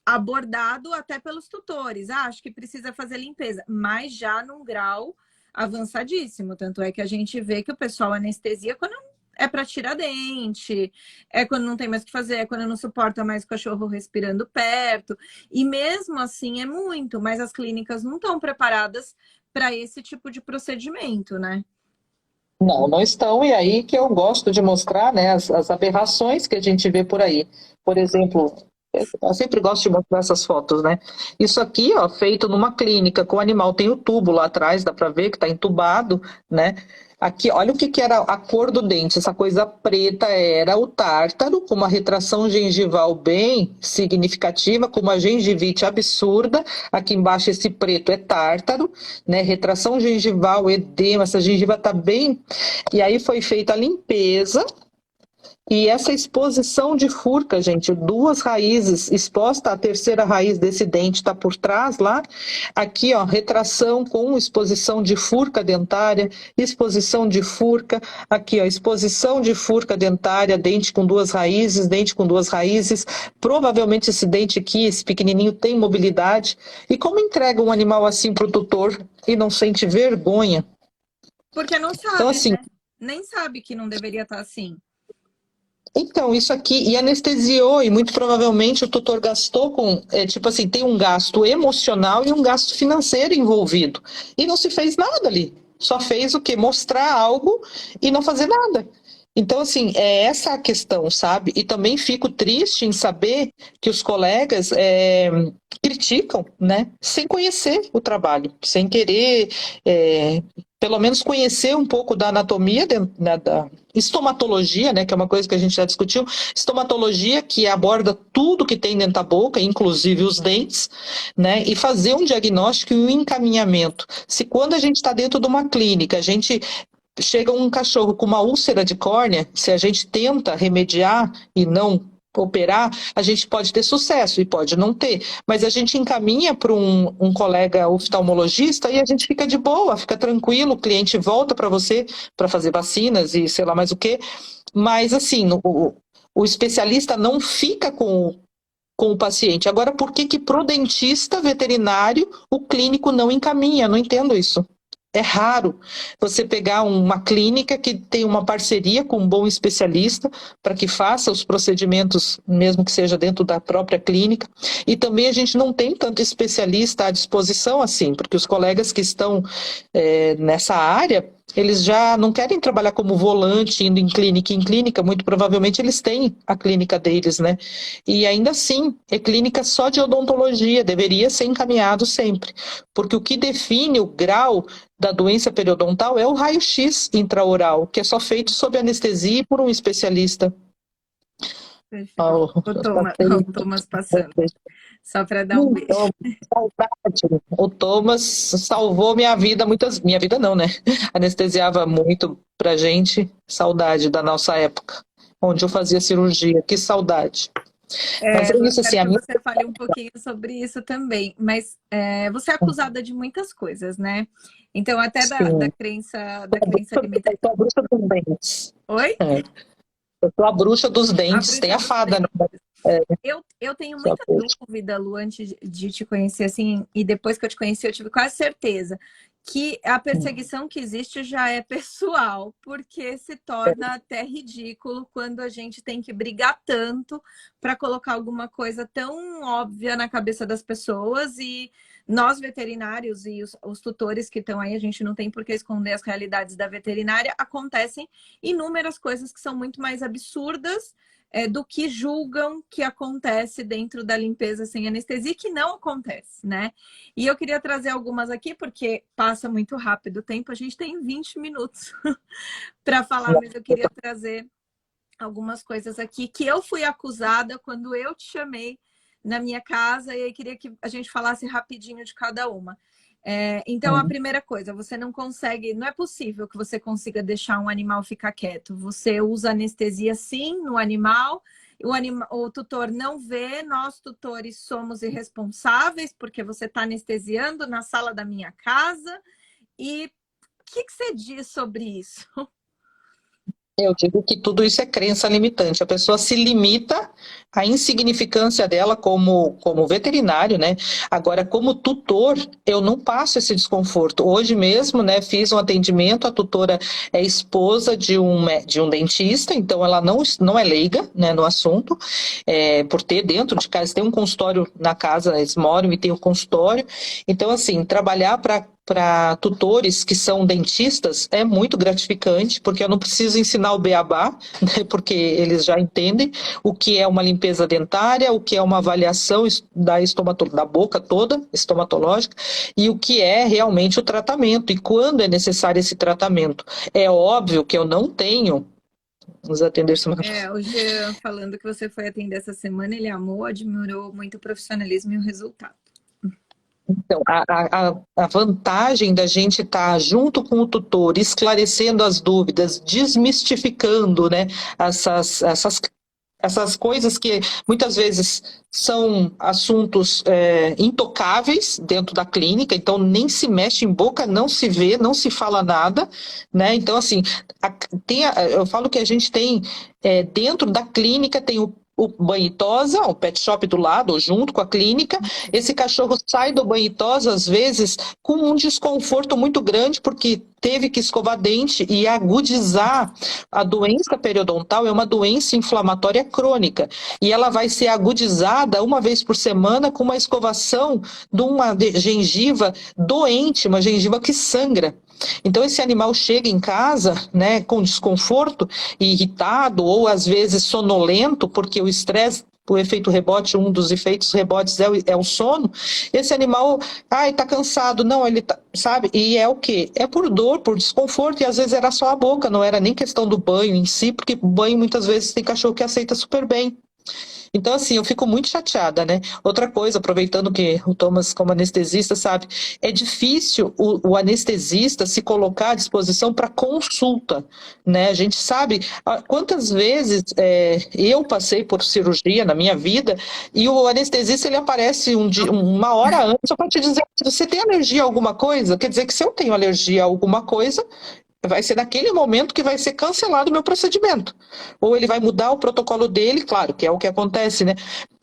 B: abordado até pelos tutores. Acho que precisa fazer limpeza, mas já num grau avançadíssimo. Tanto é que a gente vê que o pessoal anestesia quando é para tirar dente, é quando não tem mais o que fazer, é quando não suporta mais o cachorro respirando perto. E mesmo assim é muito, mas as clínicas não estão preparadas para esse tipo de procedimento, né?
A: Não, não estão, e aí que eu gosto de mostrar, né, as aberrações que a gente vê por aí. Por exemplo, eu sempre gosto de mostrar essas fotos, né? Isso aqui, ó, feito numa clínica com o animal, tem o tubo lá atrás, dá para ver que está entubado, né? Aqui, olha o que que era a cor do dente, essa coisa preta era o tártaro, com uma retração gengival bem significativa, com uma gengivite absurda. Aqui embaixo esse preto é tártaro, né? Retração gengival, edema, essa gengiva está bem. E aí foi feita a limpeza. E essa exposição de furca, gente, duas raízes, exposta a terceira raiz desse dente está por trás lá. Aqui, ó, retração com exposição de furca dentária, exposição de furca. Aqui, ó, exposição de furca dentária, dente com duas raízes, dente com duas raízes. Provavelmente esse dente aqui, esse pequenininho, tem mobilidade. E como entrega um animal assim para o tutor e não sente vergonha?
B: Porque não sabe,
A: então, assim,
B: né? Nem sabe que não deveria estar assim.
A: Então, isso aqui, e anestesiou, e muito provavelmente o tutor gastou com, tipo assim, tem um gasto emocional e um gasto financeiro envolvido. E não se fez nada ali. Só fez o quê? Mostrar algo e não fazer nada. Então, assim, é essa a questão, sabe? E também fico triste em saber que os colegas criticam, né? Sem conhecer o trabalho, sem querer, pelo menos conhecer um pouco da anatomia, né, da estomatologia, né, que é uma coisa que a gente já discutiu, estomatologia que aborda tudo que tem dentro da boca, inclusive os dentes, né, e fazer um diagnóstico e um encaminhamento. Se quando a gente está dentro de uma clínica, a gente chega um cachorro com uma úlcera de córnea, se a gente tenta remediar e não operar, a gente pode ter sucesso e pode não ter, mas a gente encaminha para um colega oftalmologista e a gente fica de boa, fica tranquilo, o cliente volta para você para fazer vacinas e sei lá mais o que, mas assim, o especialista não fica com o paciente. Agora, por que para o dentista veterinário o clínico não encaminha? Não entendo isso. É raro você pegar uma clínica que tem uma parceria com um bom especialista para que faça os procedimentos, mesmo que seja dentro da própria clínica. E também a gente não tem tanto especialista à disposição assim, porque os colegas que estão nessa área, eles já não querem trabalhar como volante, indo em clínica, muito provavelmente eles têm a clínica deles, né? E ainda assim, é clínica só de odontologia, deveria ser encaminhado sempre, porque o que define o grau da doença periodontal é o raio-x intraoral, que é só feito sob anestesia e por um especialista.
B: Perfeito. O Thomas passando. Só para dar um beijo.
A: Saudade. O Thomas salvou minha vida, minha vida não, né? Anestesiava muito pra gente. Saudade da nossa época, onde eu fazia cirurgia. Que saudade.
B: Mas é isso, assim, que você fale um pouquinho sobre isso também. Mas você é acusada de muitas coisas, né? Então, até da crença limitante.
A: Eu sou a bruxa dos dentes.
B: Oi?
A: Eu sou a bruxa dos dentes. Tem a fada, né?
B: Eu tenho muita dúvida, Lu, antes de te conhecer, assim, e depois que eu te conheci, eu tive quase certeza que a perseguição que existe já é pessoal, porque se torna até ridículo quando a gente tem que brigar tanto para colocar alguma coisa tão óbvia na cabeça das pessoas, e nós veterinários e os tutores que estão aí, a gente não tem por que esconder as realidades da veterinária, acontecem inúmeras coisas que são muito mais absurdas do que julgam que acontece dentro da limpeza sem anestesia, que não acontece, né? E eu queria trazer algumas aqui, porque passa muito rápido o tempo, a gente tem 20 minutos para falar, mas eu queria trazer algumas coisas aqui que eu fui acusada quando eu te chamei na minha casa, e eu queria que a gente falasse rapidinho de cada uma. Então, a primeira coisa, você não consegue, não é possível que você consiga deixar um animal ficar quieto. Você usa anestesia sim no animal, o tutor não vê, nós tutores somos irresponsáveis porque você está anestesiando na sala da minha casa. E o que você diz sobre isso?
A: Eu digo que tudo isso é crença limitante. A pessoa se limita à insignificância dela como veterinário, né? Agora, como tutor, eu não passo esse desconforto. Hoje mesmo, né, fiz um atendimento, a tutora é esposa de um dentista, então ela não é leiga, né, no assunto, por ter dentro de casa, tem um consultório na casa, eles moram e tem um consultório. Então, assim, trabalhar para para tutores que são dentistas é muito gratificante, porque eu não preciso ensinar o beabá, né, porque eles já entendem o que é uma limpeza dentária, o que é uma avaliação da boca toda, estomatológica, e o que é realmente o tratamento, e quando é necessário esse tratamento. É óbvio que eu não tenho os atender.
B: O Jean falando que você foi atender essa semana, ele amou, admirou muito o profissionalismo e o resultado.
A: Então, a vantagem da gente estar junto com o tutor, esclarecendo as dúvidas, desmistificando, né, essas coisas que muitas vezes são assuntos intocáveis dentro da clínica, então nem se mexe em boca, não se vê, não se fala nada, né? Então, assim, eu falo que a gente tem, dentro da clínica, tem o banho e tosa, o pet shop do lado, ou junto com a clínica. Esse cachorro sai do banho e tosa, às vezes, com um desconforto muito grande, porque teve que escovar dente e agudizar. A doença periodontal é uma doença inflamatória crônica, e ela vai ser agudizada uma vez por semana com uma escovação de uma gengiva doente, uma gengiva que sangra. Então esse animal chega em casa, né, com desconforto, irritado ou às vezes sonolento, porque o estresse, o efeito rebote, um dos efeitos rebotes é o sono. Esse animal, tá cansado, não, ele tá, sabe? E é o quê? É por dor, por desconforto, e às vezes era só a boca, não era nem questão do banho em si, porque banho muitas vezes tem cachorro que aceita super bem. Então, assim, eu fico muito chateada, né? Outra coisa, aproveitando que o Thomas, como anestesista, sabe, é difícil o anestesista se colocar à disposição para consulta, né? A gente sabe quantas vezes eu passei por cirurgia na minha vida e o anestesista, ele aparece uma hora antes só para te dizer, você tem alergia a alguma coisa? Quer dizer que se eu tenho alergia a alguma coisa, vai ser naquele momento que vai ser cancelado o meu procedimento. Ou ele vai mudar o protocolo dele, claro, que é o que acontece, né?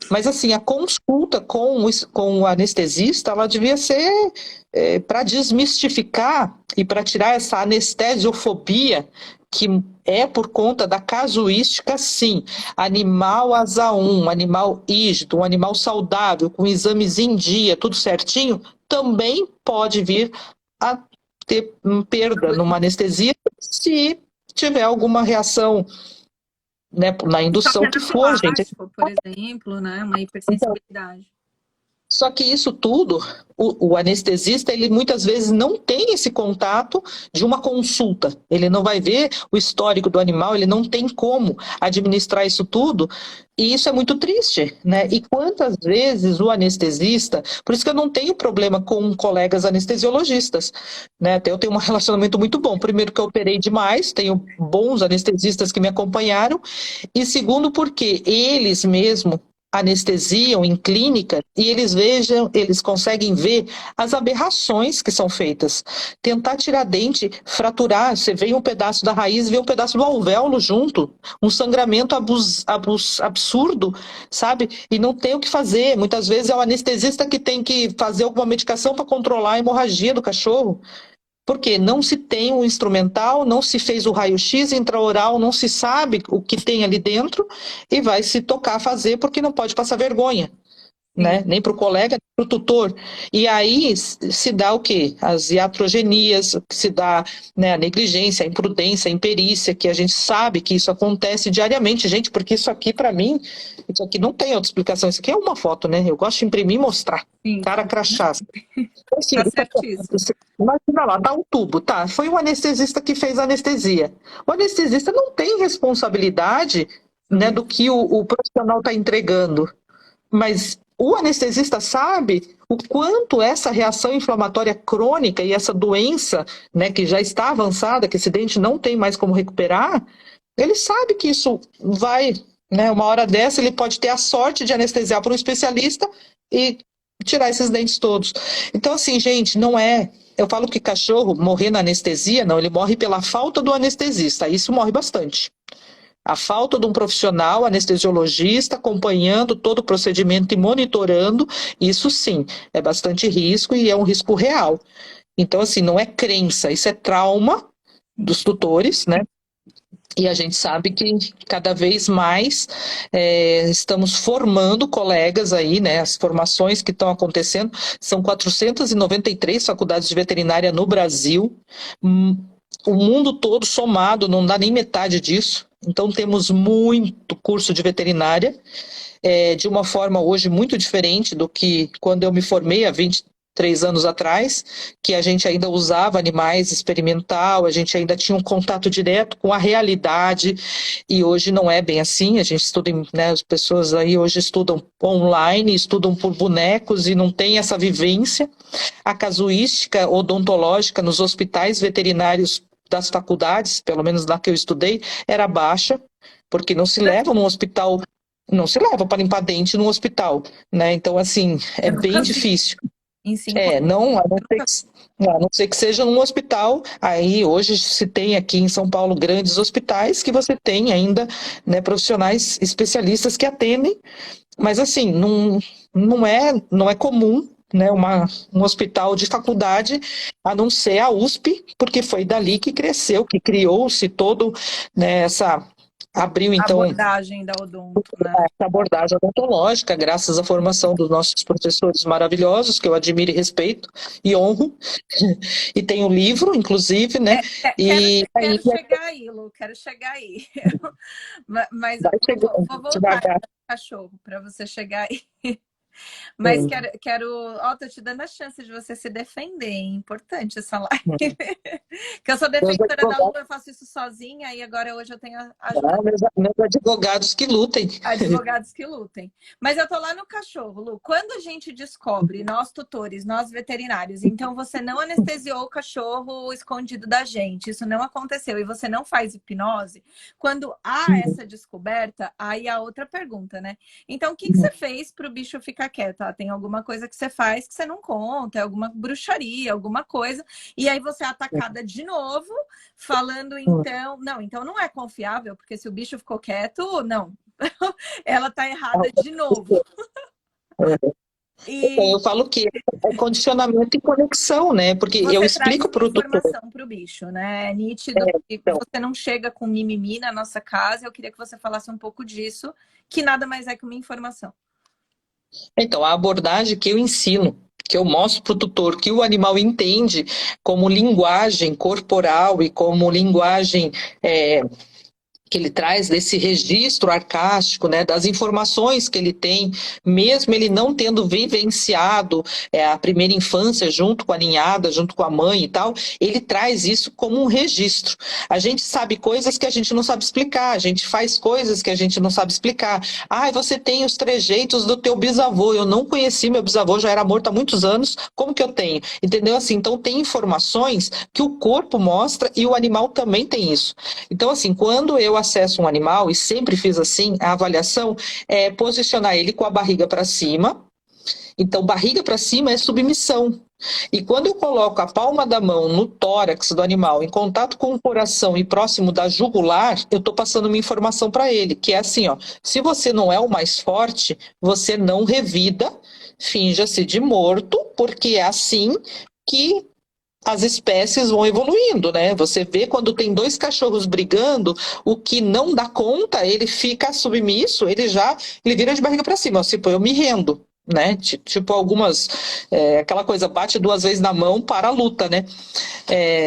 A: Mas, assim, a consulta com o anestesista, ela devia ser para desmistificar e para tirar essa anestesiofobia, que é por conta da casuística, sim. Animal asa 1, animal rígido, um animal saudável, com exames em dia, tudo certinho, também pode vir a ter perda numa anestesia se tiver alguma reação, né, na indução que for, gente.
B: Por exemplo, né, uma hipersensibilidade.
A: Só que isso tudo, o anestesista, ele muitas vezes não tem esse contato de uma consulta. Ele não vai ver o histórico do animal, ele não tem como administrar isso tudo, e isso é muito triste, né? E quantas vezes o anestesista, por isso que eu não tenho problema com colegas anestesiologistas, né? Eu tenho um relacionamento muito bom. Primeiro que eu operei demais, tenho bons anestesistas que me acompanharam, e segundo porque eles mesmo anestesiam em clínica e eles conseguem ver as aberrações que são feitas. Tentar tirar dente, fraturar, você vê um pedaço da raiz, vê um pedaço do alvéolo junto, um sangramento absurdo, sabe? E não tem o que fazer. Muitas vezes é o anestesista que tem que fazer alguma medicação para controlar a hemorragia do cachorro. Porque não se tem o instrumental, não se fez o raio-x intraoral, não se sabe o que tem ali dentro e vai se tocar a fazer porque não pode passar vergonha, né? Nem para o colega, nem para o tutor. E aí se dá o quê? As iatrogenias, se dá, né, a negligência, a imprudência, a imperícia, que a gente sabe que isso acontece diariamente, gente, porque isso aqui, para mim, isso aqui não tem outra explicação. Isso aqui é uma foto, né? Eu gosto de imprimir e mostrar. Sim. Cara crachá. Assim, tá certíssimo. Imagina lá, tá um tubo, tá? Foi um anestesista que fez a anestesia. O anestesista não tem responsabilidade, né, do que o profissional está entregando. Mas o anestesista sabe o quanto essa reação inflamatória crônica e essa doença, né, que já está avançada, que esse dente não tem mais como recuperar, ele sabe que isso vai, né, uma hora dessa ele pode ter a sorte de anestesiar por um especialista e tirar esses dentes todos. Então, assim, gente, não é... Eu falo que cachorro morrer na anestesia, não, ele morre pela falta do anestesista, isso morre bastante. A falta de um profissional anestesiologista acompanhando todo o procedimento e monitorando, isso sim, é bastante risco e é um risco real. Então, assim, não é crença, isso é trauma dos tutores, né? E a gente sabe que cada vez mais estamos formando colegas aí, né? As formações que estão acontecendo são 493 faculdades de veterinária no Brasil. O mundo todo somado não dá nem metade disso. Então temos muito curso de veterinária, de uma forma hoje muito diferente do que quando eu me formei há 23 anos atrás, que a gente ainda usava animais experimental, a gente ainda tinha um contato direto com a realidade, e hoje não é bem assim. A gente estuda, né, as pessoas aí hoje estudam online, estudam por bonecos e não tem essa vivência. A casuística odontológica nos hospitais veterinários das faculdades, pelo menos na que eu estudei, era baixa, porque não se leva num hospital, não se leva para limpar dente num hospital, né? Então, assim, é bem difícil. Não, a não ser que seja num hospital. Aí hoje se tem aqui em São Paulo grandes hospitais que você tem ainda, né, profissionais especialistas que atendem, mas assim, não é comum, né, um hospital de faculdade, a não ser a USP, porque foi dali que cresceu, que criou-se todo, né, abriu então
B: abordagem da odonto, né?
A: essa abordagem odontológica, graças à formação dos nossos professores maravilhosos, que eu admiro e respeito e honro. E tem um livro, inclusive, né?
B: Quero chegar aí, Lu, quero chegar aí. Mas vou voltar ao cachorro para você chegar aí. Mas tô te dando a chance de você se defender, é importante essa live. Que eu sou defensora da Lu, eu faço isso sozinha, e agora hoje eu tenho a ajuda.
A: Meus advogados que lutem.
B: Advogados que lutem. Mas eu tô lá no cachorro, Lu. Quando a gente descobre, nós tutores, nós veterinários, então você não anestesiou o cachorro escondido da gente, isso não aconteceu, e você não faz hipnose, quando há essa descoberta, aí a outra pergunta, né? Então, o que você fez pro bicho ficar quieto? Tem alguma coisa que você faz que você não conta, alguma bruxaria, alguma coisa, e aí você é atacada de novo, falando então, então não é confiável, porque se o bicho ficou quieto, não, ela tá errada de novo.
A: Então, eu falo que é condicionamento e conexão, né? Porque eu explico para o tutor.
B: Informação para o bicho, né? É nítido que você não chega com mimimi na nossa casa. Eu queria que você falasse um pouco disso, que nada mais é que uma informação.
A: Então, a abordagem que eu ensino, que eu mostro para o tutor, que o animal entende como linguagem corporal e como linguagem que ele traz desse registro arcástico, né, das informações que ele tem, mesmo ele não tendo vivenciado a primeira infância junto com a ninhada, junto com a mãe e tal, ele traz isso como um registro. A gente sabe coisas que a gente não sabe explicar, a gente faz coisas que a gente não sabe explicar. Você tem os trejeitos do teu bisavô, eu não conheci meu bisavô, já era morto há muitos anos, como que eu tenho? Entendeu? Assim, então tem informações que o corpo mostra e o animal também tem isso. Então, assim, quando eu acesso um animal, e sempre fiz assim, a avaliação é posicionar ele com a barriga para cima. Então, barriga para cima é submissão. E quando eu coloco a palma da mão no tórax do animal, em contato com o coração e próximo da jugular, eu estou passando uma informação para ele, que é assim, se você não é o mais forte, você não revida, finja-se de morto, porque é assim que as espécies vão evoluindo, né? Você vê quando tem dois cachorros brigando, o que não dá conta, ele fica submisso, ele vira de barriga para cima, tipo, eu me rendo, né? Tipo algumas, aquela coisa, bate 2 vezes na mão para a luta, né?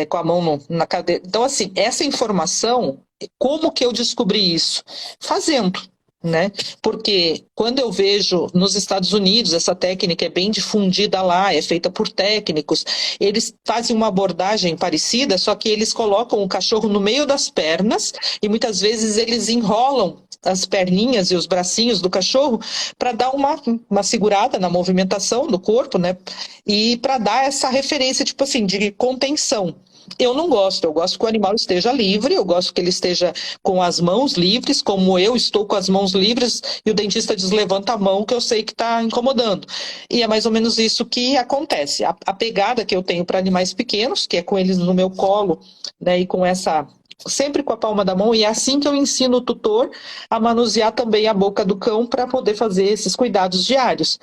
A: Com a mão na cadeira. Então, assim, essa informação, como que eu descobri isso? Fazendo. Né? Porque quando eu vejo nos Estados Unidos, essa técnica é bem difundida lá, é feita por técnicos, eles fazem uma abordagem parecida, só que eles colocam o cachorro no meio das pernas e muitas vezes eles enrolam as perninhas e os bracinhos do cachorro para dar uma segurada na movimentação do corpo, né? E para dar essa referência, tipo assim, de contenção. Eu não gosto, eu gosto que o animal esteja livre, eu gosto que ele esteja com as mãos livres, como eu estou com as mãos livres, e o dentista levanta a mão que eu sei que está incomodando. E é mais ou menos isso que acontece. A pegada que eu tenho para animais pequenos, que é com eles no meu colo, né, e com sempre com a palma da mão, e é assim que eu ensino o tutor a manusear também a boca do cão para poder fazer esses cuidados diários.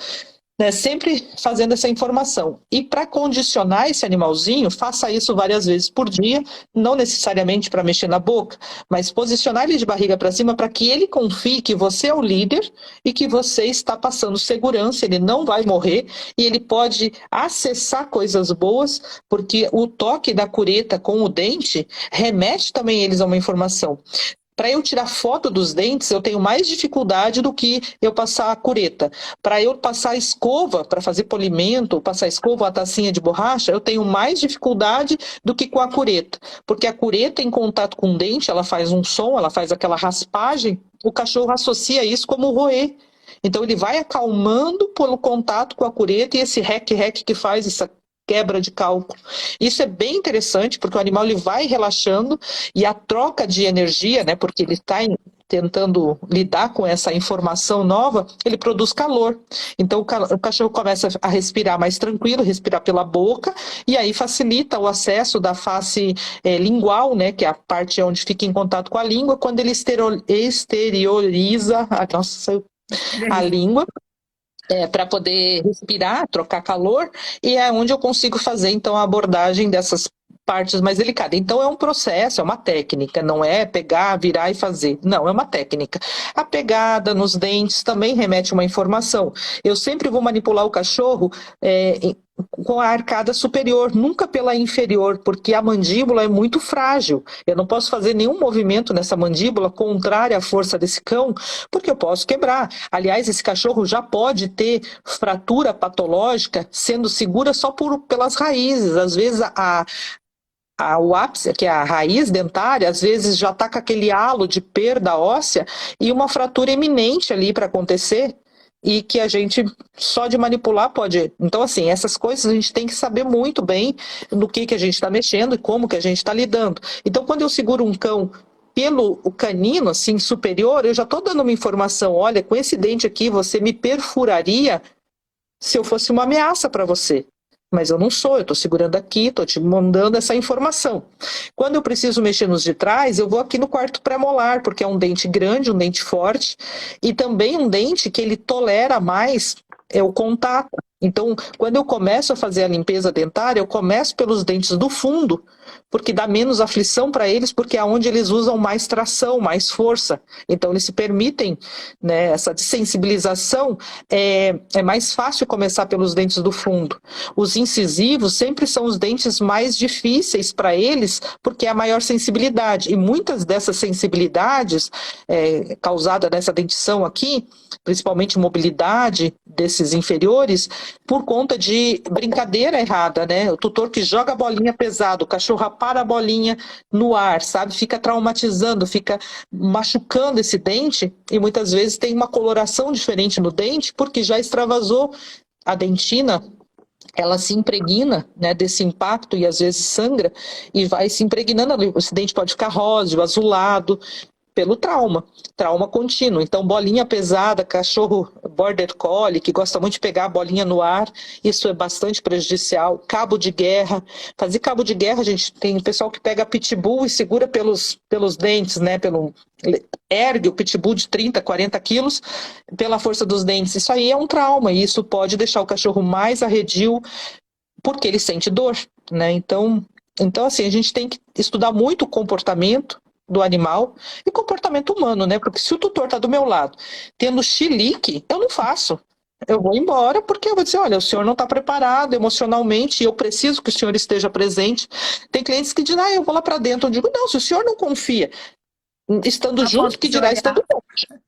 A: né, sempre fazendo essa informação. E para condicionar esse animalzinho, faça isso várias vezes por dia, não necessariamente para mexer na boca, mas posicionar ele de barriga para cima para que ele confie que você é o líder e que você está passando segurança, ele não vai morrer e ele pode acessar coisas boas, porque o toque da cureta com o dente remete também eles a uma informação. Para eu tirar foto dos dentes, eu tenho mais dificuldade do que eu passar a cureta. Para eu passar a escova, para fazer polimento, passar a escova, a tacinha de borracha, eu tenho mais dificuldade do que com a cureta. Porque a cureta, em contato com o dente, ela faz um som, ela faz aquela raspagem, o cachorro associa isso como roer. Então ele vai acalmando pelo contato com a cureta e esse rec-rec que faz essa quebra de cálculo. Isso é bem interessante, porque o animal ele vai relaxando e a troca de energia, né, porque ele está tentando lidar com essa informação nova, ele produz calor. Então o cachorro começa a respirar mais tranquilo, respirar pela boca, e aí facilita o acesso da face lingual, né, que é a parte onde fica em contato com a língua, quando ele exterioriza a língua, para poder respirar, trocar calor, e é onde eu consigo fazer, então, a abordagem dessas partes mais delicadas. Então, é um processo, é uma técnica, não é pegar, virar e fazer. Não, é uma técnica. A pegada nos dentes também remete uma informação. Eu sempre vou manipular o cachorro com a arcada superior, nunca pela inferior, porque a mandíbula é muito frágil. Eu não posso fazer nenhum movimento nessa mandíbula contrário à força desse cão, porque eu posso quebrar. Aliás, esse cachorro já pode ter fratura patológica sendo segura só pelas raízes. Às vezes o ápice, que é a raiz dentária, às vezes já está com aquele halo de perda óssea e uma fratura iminente ali para acontecer, e que a gente só de manipular pode. Então, assim, essas coisas a gente tem que saber muito bem no que a gente está mexendo e como que a gente está lidando. Então, quando eu seguro um cão pelo canino, assim, superior, eu já estou dando uma informação: olha, com esse dente aqui você me perfuraria se eu fosse uma ameaça para você. Mas eu não sou, eu estou segurando aqui, estou te mandando essa informação. Quando eu preciso mexer nos de trás, eu vou aqui no quarto pré-molar, porque é um dente grande, um dente forte, e também um dente que ele tolera mais o contato. Então, quando eu começo a fazer a limpeza dentária, eu começo pelos dentes do fundo, porque dá menos aflição para eles, porque é onde eles usam mais tração, mais força. Então, eles se permitem, né, essa desensibilização. É mais fácil começar pelos dentes do fundo. Os incisivos sempre são os dentes mais difíceis para eles, porque é a maior sensibilidade. E muitas dessas sensibilidades causadas nessa dentição aqui, principalmente mobilidade desses inferiores, por conta de brincadeira errada, né? O tutor que joga a bolinha pesado, o cachorro para a bolinha no ar, sabe? Fica traumatizando, fica machucando esse dente, e muitas vezes tem uma coloração diferente no dente, porque já extravasou a dentina. Ela se impregna, né, desse impacto e às vezes sangra e vai se impregnando. Esse dente pode ficar róseo, azulado, pelo trauma contínuo. Então, bolinha pesada, cachorro border collie, que gosta muito de pegar a bolinha no ar, isso é bastante prejudicial. Cabo de guerra. Fazer cabo de guerra, a gente tem pessoal que pega pitbull e segura pelos dentes, né? Ergue o pitbull de 30, 40 quilos pela força dos dentes. Isso aí é um trauma, e isso pode deixar o cachorro mais arredio, porque ele sente dor, né? Então, assim, a gente tem que estudar muito o comportamento do animal e comportamento humano, né? Porque se o tutor está do meu lado tendo chilique, eu não faço. Eu vou embora, porque eu vou dizer: olha, o senhor não está preparado emocionalmente e eu preciso que o senhor esteja presente. Tem clientes que dizem: eu vou lá para dentro. Eu digo: não, se o senhor não confia, estando junto, que dirá estando longe.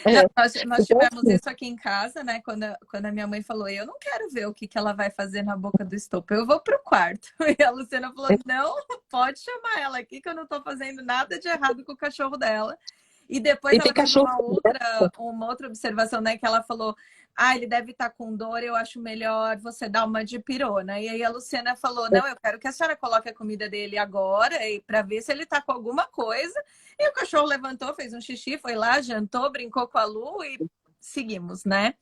B: Não, nós tivemos isso aqui em casa, né? Quando a minha mãe falou: eu não quero ver o que ela vai fazer na boca do estopo, eu vou pro quarto. E a Luciana falou: não, pode chamar ela aqui, que eu não tô fazendo nada de errado com o cachorro dela. E depois ela fez uma outra observação, né? Que ela falou: ele deve estar com dor, eu acho melhor você dar uma de pirona. E aí a Luciana falou: não, eu quero que a senhora coloque a comida dele agora, para ver se ele tá com alguma coisa. E o cachorro levantou, fez um xixi, foi lá, jantou, brincou com a Lu e seguimos, né?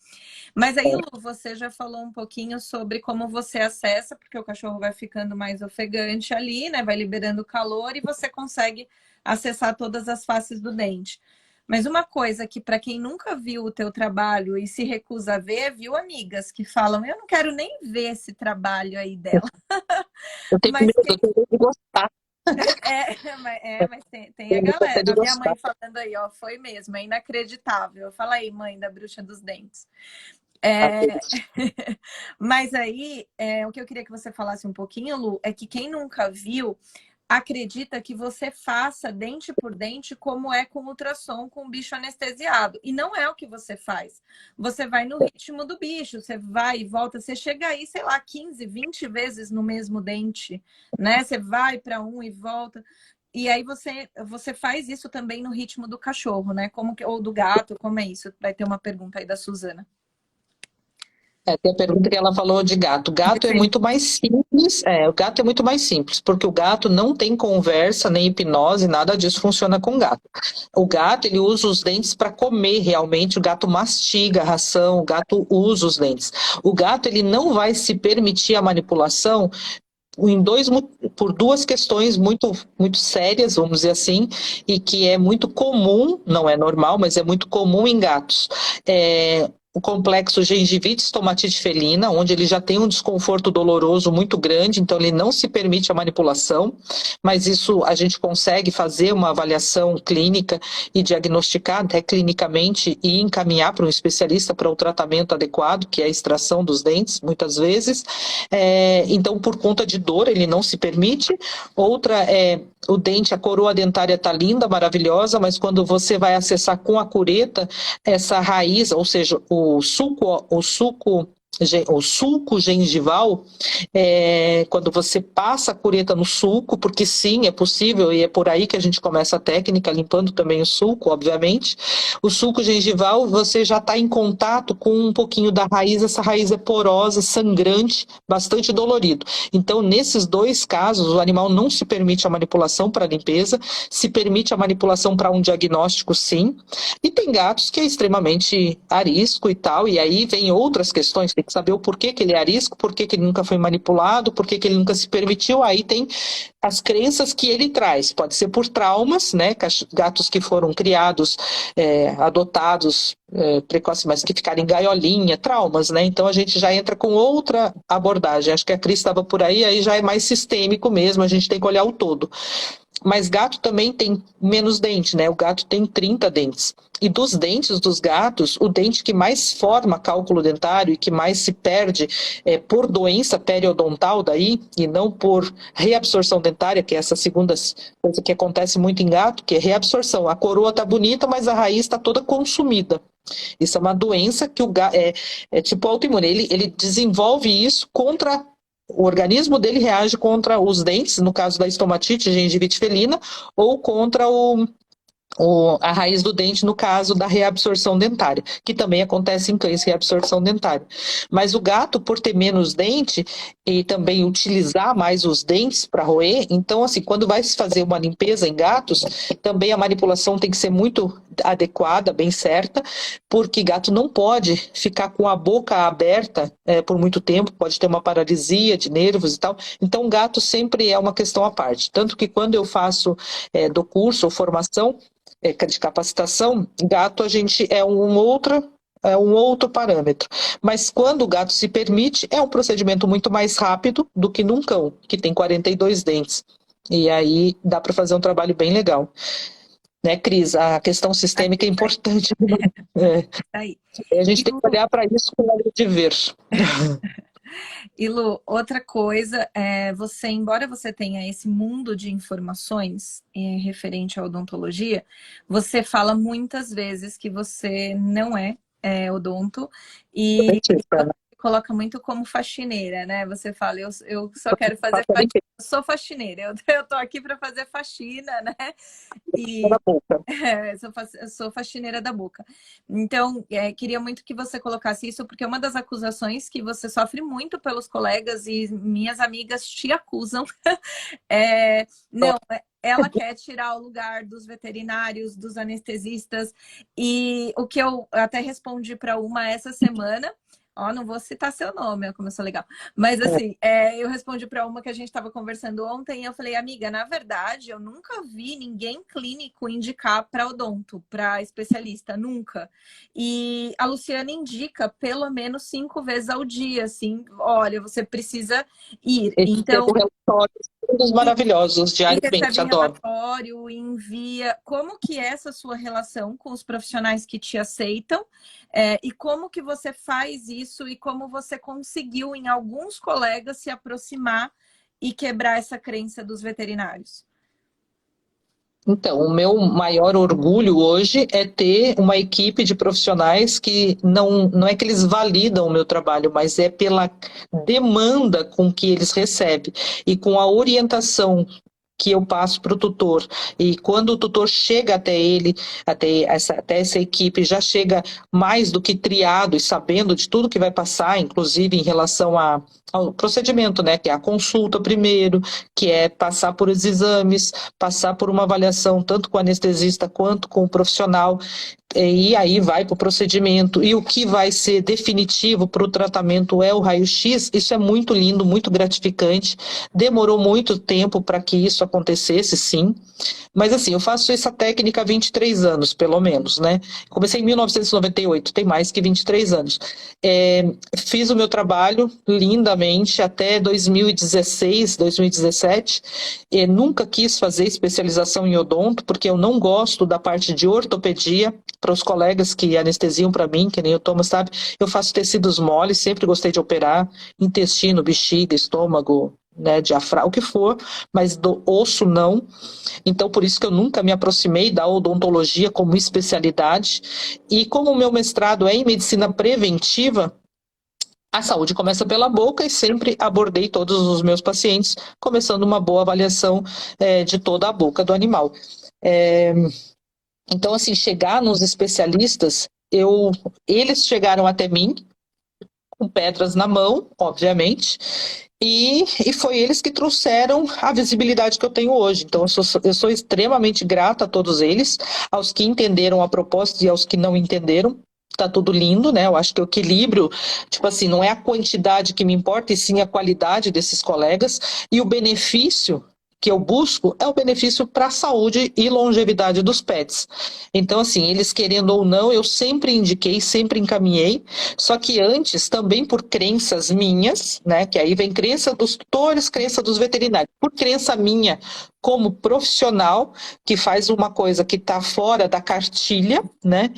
B: Mas aí, Lu, você já falou um pouquinho sobre como você acessa, porque o cachorro vai ficando mais ofegante ali, né? Vai liberando calor e você consegue acessar todas as faces do dente. Mas uma coisa que para quem nunca viu o teu trabalho e se recusa a ver, viu amigas que falam, eu não quero nem ver esse trabalho aí dela.
A: Eu tenho
B: Mas
A: medo, eu
B: quem
A: tenho medo de gostar.
B: mas tem a
A: Tenho medo até
B: galera.
A: de
B: A minha
A: gostar.
B: mãe falando aí, ó, foi mesmo, é inacreditável. Fala aí, mãe da Bruxa dos Dentes. É, mas aí, o que eu queria que você falasse um pouquinho, Lu, é que quem nunca viu acredita que você faça dente por dente como é com ultrassom com o bicho anestesiado. E não é o que você faz. Você vai no ritmo do bicho, você vai e volta, você chega aí, sei lá, 15, 20 vezes no mesmo dente, né? Você vai para um e volta. E aí você faz isso também no ritmo do cachorro, né? Ou do gato, como é isso? Vai ter uma pergunta aí da Suzana.
A: Tem a pergunta que ela falou de gato. O gato é muito mais simples. O gato é muito mais simples, porque o gato não tem conversa, nem hipnose, nada disso funciona com o gato. O gato, ele usa os dentes para comer realmente, o gato mastiga a ração, o gato usa os dentes. O gato, ele não vai se permitir a manipulação por duas questões muito sérias, vamos dizer assim, e que é muito comum, não é normal, mas é muito comum em gatos. O complexo gengivite estomatite felina, onde ele já tem um desconforto doloroso muito grande, então ele não se permite a manipulação, mas isso a gente consegue fazer uma avaliação clínica e diagnosticar até clinicamente e encaminhar para um especialista para o tratamento adequado, que é a extração dos dentes, muitas vezes. Então, por conta de dor, ele não se permite. Outra é o dente, a coroa dentária está linda, maravilhosa, mas quando você vai acessar com a cureta, essa raiz, ou seja, o sulco gengival, quando você passa a cureta no sulco, porque sim, é possível, e é por aí que a gente começa a técnica, limpando também o sulco, obviamente. O sulco gengival, você já está em contato com um pouquinho da raiz, essa raiz é porosa, sangrante, bastante dolorido. Então, nesses dois casos, o animal não se permite a manipulação para limpeza, se permite a manipulação para um diagnóstico, sim. E tem gatos que é extremamente arisco e tal, e aí vem outras questões, tem que saber o porquê que ele é arisco, porquê que ele nunca foi manipulado, porquê que ele nunca se permitiu, aí tem as crenças que ele traz, pode ser por traumas, né, gatos que foram criados, adotados precoce, mas que ficaram em gaiolinha, traumas, né, então a gente já entra com outra abordagem, acho que a Cris estava por aí já é mais sistêmico mesmo, a gente tem que olhar o todo. Mas gato também tem menos dente, né? O gato tem 30 dentes. E dos dentes dos gatos, o dente que mais forma cálculo dentário e que mais se perde por doença periodontal daí, e não por reabsorção dentária, que é essa segunda coisa que acontece muito em gato, que é reabsorção. A coroa tá bonita, mas a raiz está toda consumida. Isso é uma doença que é tipo autoimune. Ele desenvolve isso contra o organismo dele reage contra os dentes, no caso da estomatite, gengivite felina, ou contra a raiz do dente, no caso da reabsorção dentária, que também acontece em cães, reabsorção dentária. Mas o gato, por ter menos dente e também utilizar mais os dentes para roer, então, assim, quando vai se fazer uma limpeza em gatos, também a manipulação tem que ser muito adequada, bem certa, porque gato não pode ficar com a boca aberta por muito tempo, pode ter uma paralisia de nervos e tal. Então, gato sempre é uma questão à parte. Tanto que quando eu faço do curso ou formação, de capacitação, gato a gente é um outro parâmetro. Mas quando o gato se permite, é um procedimento muito mais rápido do que num cão, que tem 42 dentes. E aí dá para fazer um trabalho bem legal. Né, Cris? A questão sistêmica é importante.
B: Aí.
A: A gente tem que olhar para isso com olhos de ver.
B: E Lu, outra coisa, embora você tenha esse mundo de informações referente à odontologia, você fala muitas vezes que você não é odonto e você coloca muito como faxineira, né? Você fala, eu só quero fazer faxina, eu sou faxineira, eu tô aqui para fazer faxina, né? E eu sou faxineira da boca. Então, queria muito que você colocasse isso, porque uma das acusações que você sofre muito pelos colegas e minhas amigas te acusam não, ela quer tirar o lugar dos veterinários, dos anestesistas, e o que eu até respondi para uma essa semana Ó, não vou citar seu nome, como eu sou legal. Mas assim, eu respondi para uma que a gente estava conversando ontem e eu falei, amiga, na verdade, eu nunca vi ninguém clínico indicar para odonto, para especialista, nunca. E a Luciana indica pelo menos 5 vezes ao dia, assim, olha, você precisa ir.
A: Esse
B: Então,
A: relatórios, todos maravilhosos,
B: e recebe
A: diariamente, adoro.
B: relatório, envia. Como que é essa sua relação com os profissionais que te aceitam? E como que você faz isso e como você conseguiu, em alguns colegas, se aproximar e quebrar essa crença dos veterinários?
A: Então, o meu maior orgulho hoje é ter uma equipe de profissionais que não é que eles validam o meu trabalho, mas é pela demanda com que eles recebem e com a orientação que eu passo para o tutor. E quando o tutor chega até ele, até essa equipe, já chega mais do que triado e sabendo de tudo que vai passar, inclusive em relação ao procedimento, né? Que é a consulta primeiro, que é passar por os exames, passar por uma avaliação tanto com o anestesista quanto com o profissional. E aí vai para o procedimento, e o que vai ser definitivo para o tratamento é o raio-x. Isso é muito lindo, muito gratificante. Demorou muito tempo para que isso acontecesse, sim. Mas assim, eu faço essa técnica há 23 anos, pelo menos, né? Comecei em 1998, tem mais que 23 anos. Fiz o meu trabalho lindamente até 2016, 2017. Nunca quis fazer especialização em odonto, porque eu não gosto da parte de ortopedia. Para os colegas que anestesiam para mim, que nem o Thomas sabe, eu faço tecidos moles, sempre gostei de operar, intestino, bexiga, estômago, né, diafragma, o que for, mas do osso não. Então, por isso que eu nunca me aproximei da odontologia como especialidade. E como o meu mestrado é em medicina preventiva, a saúde começa pela boca e sempre abordei todos os meus pacientes, começando uma boa avaliação de toda a boca do animal. Então, assim, chegar nos especialistas, eles chegaram até mim com pedras na mão, obviamente, e foi eles que trouxeram a visibilidade que eu tenho hoje. Então, eu sou extremamente grata a todos eles, aos que entenderam a proposta e aos que não entenderam. Tá tudo lindo, né? Eu acho que o equilíbrio, tipo assim, não é a quantidade que me importa, e sim a qualidade desses colegas, e o benefício que eu busco é o benefício para a saúde e longevidade dos pets. Então, assim, eles querendo ou não, eu sempre indiquei, sempre encaminhei, só que antes, também por crenças minhas, né, que aí vem crença dos tutores, crença dos veterinários, por crença minha como profissional, que faz uma coisa que está fora da cartilha, né,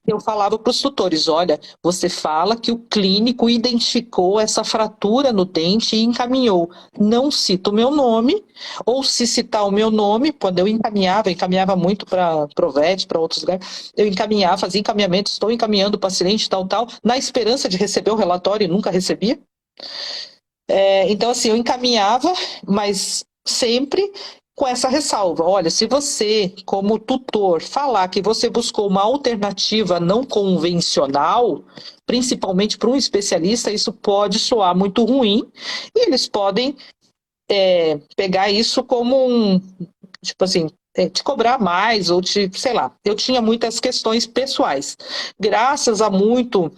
A: eu falava para os tutores, olha, você fala que o clínico identificou essa fratura no dente e encaminhou. Não cita o meu nome, ou se citar o meu nome, quando eu encaminhava muito para Provete, para outros lugares, eu encaminhava, fazia encaminhamento, estou encaminhando o paciente, tal, na esperança de receber o relatório e nunca recebia. Então, assim, eu encaminhava, mas sempre com essa ressalva. Olha, se você, como tutor, falar que você buscou uma alternativa não convencional, principalmente para um especialista, isso pode soar muito ruim, e eles podem pegar isso como tipo assim, te cobrar mais, ou sei lá. Eu tinha muitas questões pessoais. Graças a muito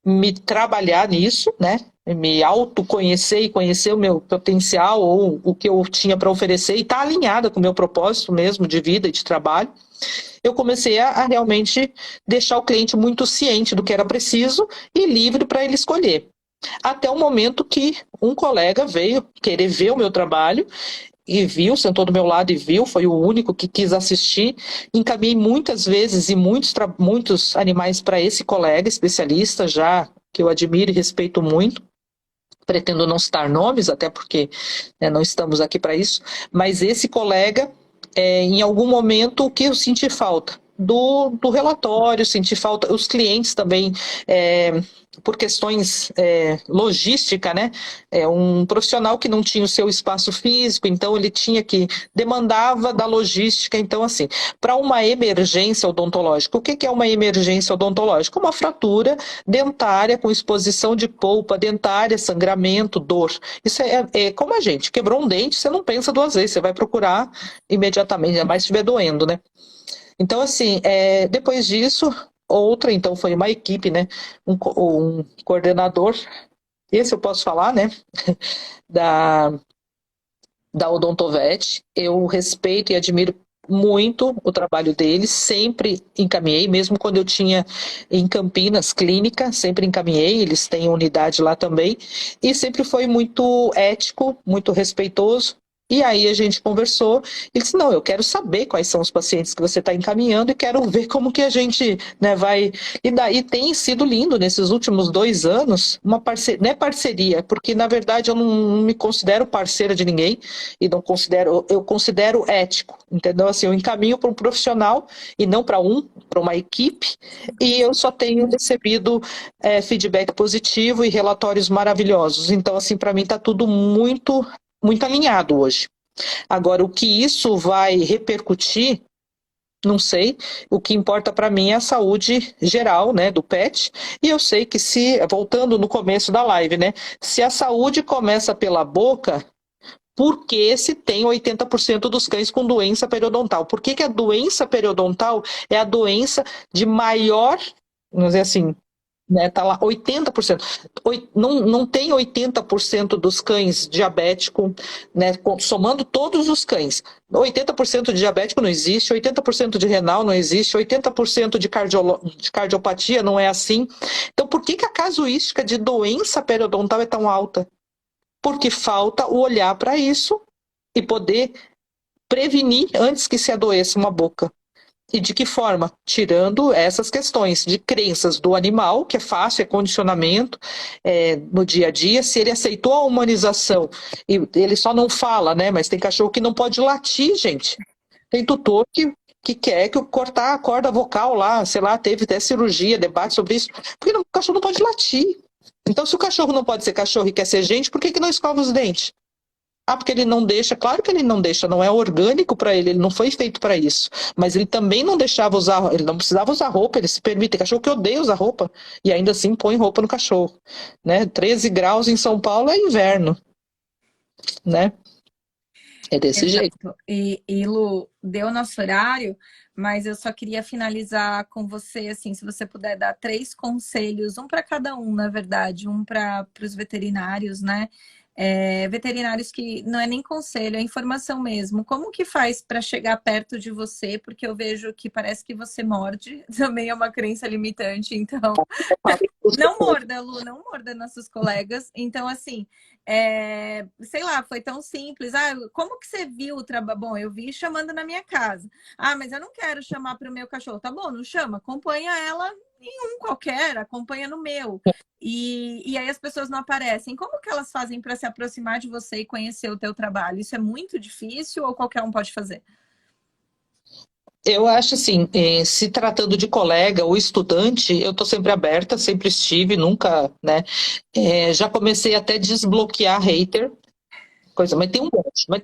A: me trabalhar nisso, né? Me autoconhecer e conhecer o meu potencial ou o que eu tinha para oferecer e estar alinhada com o meu propósito mesmo de vida e de trabalho, eu comecei a realmente deixar o cliente muito ciente do que era preciso e livre para ele escolher. Até o momento que um colega veio querer ver o meu trabalho e viu, sentou do meu lado e viu, foi o único que quis assistir. Encaminhei muitas vezes e muitos animais para esse colega especialista, já que eu admiro e respeito muito. Pretendo não citar nomes, até porque não estamos aqui para isso, mas esse colega, em algum momento, o que eu senti falta? Do relatório, senti falta, os clientes também, por questões logística, né? Um profissional que não tinha o seu espaço físico, então ele demandava da logística. Então, assim, para uma emergência odontológica, o que é uma emergência odontológica? Uma fratura dentária com exposição de polpa dentária, sangramento, dor. Isso é como a gente, quebrou um dente, você não pensa duas vezes, você vai procurar imediatamente, ainda mais se estiver doendo, né? Então, assim, depois disso, outra, então foi uma equipe, né? Um coordenador, esse eu posso falar, né? Da, da Odontovet. Eu respeito e admiro muito o trabalho deles, sempre encaminhei, mesmo quando eu tinha em Campinas clínica, sempre encaminhei, eles têm unidade lá também, e sempre foi muito ético, muito respeitoso. E aí a gente conversou, e disse, não, eu quero saber quais são os pacientes que você está encaminhando e quero ver como que a gente, né, vai... E daí tem sido lindo, nesses últimos 2 anos, uma parceria, não é parceria, porque na verdade eu não me considero parceira de ninguém, e não considero, eu considero ético, entendeu? Assim, eu encaminho para um profissional e não para uma equipe, e eu só tenho recebido feedback positivo e relatórios maravilhosos. Então, assim, para mim está tudo muito alinhado hoje. Agora, o que isso vai repercutir, não sei. O que importa para mim é a saúde geral, né, do pet. E eu sei que voltando no começo da live, né, se a saúde começa pela boca, por que se tem 80% dos cães com doença periodontal? Por que a doença periodontal é a doença de maior, vamos dizer assim, né, tá lá 80%. Não tem 80% dos cães diabéticos, né, somando todos os cães. 80% de diabético não existe, 80% de renal não existe, 80% de cardiopatia não é assim. Então, por que a casuística de doença periodontal é tão alta? Porque falta o olhar para isso e poder prevenir antes que se adoeça uma boca. E de que forma? Tirando essas questões de crenças do animal, que é fácil, é condicionamento no dia a dia. Se ele aceitou a humanização, e ele só não fala, né? Mas tem cachorro que não pode latir, gente. Tem tutor que quer que eu cortar a corda vocal lá, sei lá, teve até cirurgia, debate sobre isso, porque o cachorro não pode latir. Então, se o cachorro não pode ser cachorro e quer ser gente, por que não escova os dentes? Ah, porque ele não deixa, claro que ele não deixa, não é orgânico para ele não foi feito para isso. Mas ele também não deixava usar, ele não precisava usar roupa, ele se permite. Tem cachorro que odeia usar roupa e ainda assim põe roupa no cachorro, né? 13 graus em São Paulo é inverno, né? É desse jeito.
B: Exato. E Lu, deu nosso horário, mas eu só queria finalizar com você, assim, se você puder dar 3 conselhos, um para cada um, na verdade, um para os veterinários, né? Veterinários que não é nem conselho, é informação mesmo. Como que faz para chegar perto de você? Porque eu vejo que parece que você morde, também é uma crença limitante, então não morda, Lu, não morda nossos colegas. Então, assim, sei lá, foi tão simples. Ah, como que você viu o trabalho? Bom, eu vi chamando na minha casa. Ah, mas eu não quero chamar para o meu cachorro. Tá bom, não chama. Acompanha ela em um qualquer, acompanha no meu. E aí as pessoas não aparecem. Como que elas fazem para se aproximar de você e conhecer o teu trabalho? Isso é muito difícil ou qualquer um pode fazer?
A: Eu acho assim, se tratando de colega ou estudante, eu estou sempre aberta, sempre estive, nunca, né? Já comecei até a desbloquear hater, coisa, mas tem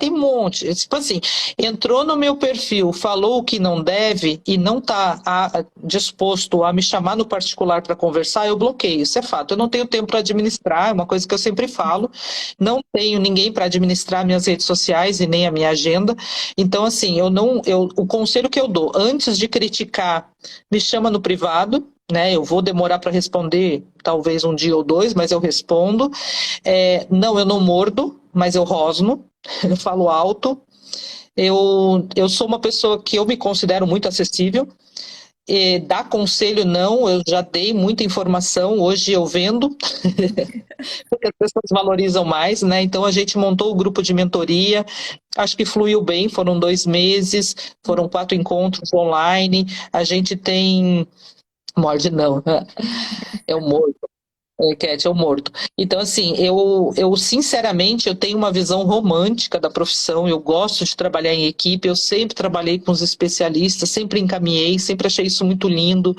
A: um monte. Tipo assim, entrou no meu perfil, falou o que não deve e não está disposto a me chamar no particular para conversar, eu bloqueio. Isso é fato. Eu não tenho tempo para administrar, é uma coisa que eu sempre falo. Não tenho ninguém para administrar minhas redes sociais e nem a minha agenda. Então, assim, o conselho que eu dou, antes de criticar, me chama no privado. Né, eu vou demorar para responder, talvez um dia ou 2, mas eu respondo. Não, eu não mordo, mas eu rosno, eu falo alto. Eu sou uma pessoa que eu me considero muito acessível. Dar conselho, não, eu já dei muita informação, hoje eu vendo, porque as pessoas valorizam mais, né? Então a gente montou o grupo de mentoria, acho que fluiu bem, foram 2 meses, foram 4 encontros online, a gente tem... Morde não, é o morto. Cat, é o morto. Então, assim, eu sinceramente, eu tenho uma visão romântica da profissão, eu gosto de trabalhar em equipe, eu sempre trabalhei com os especialistas, sempre encaminhei, sempre achei isso muito lindo,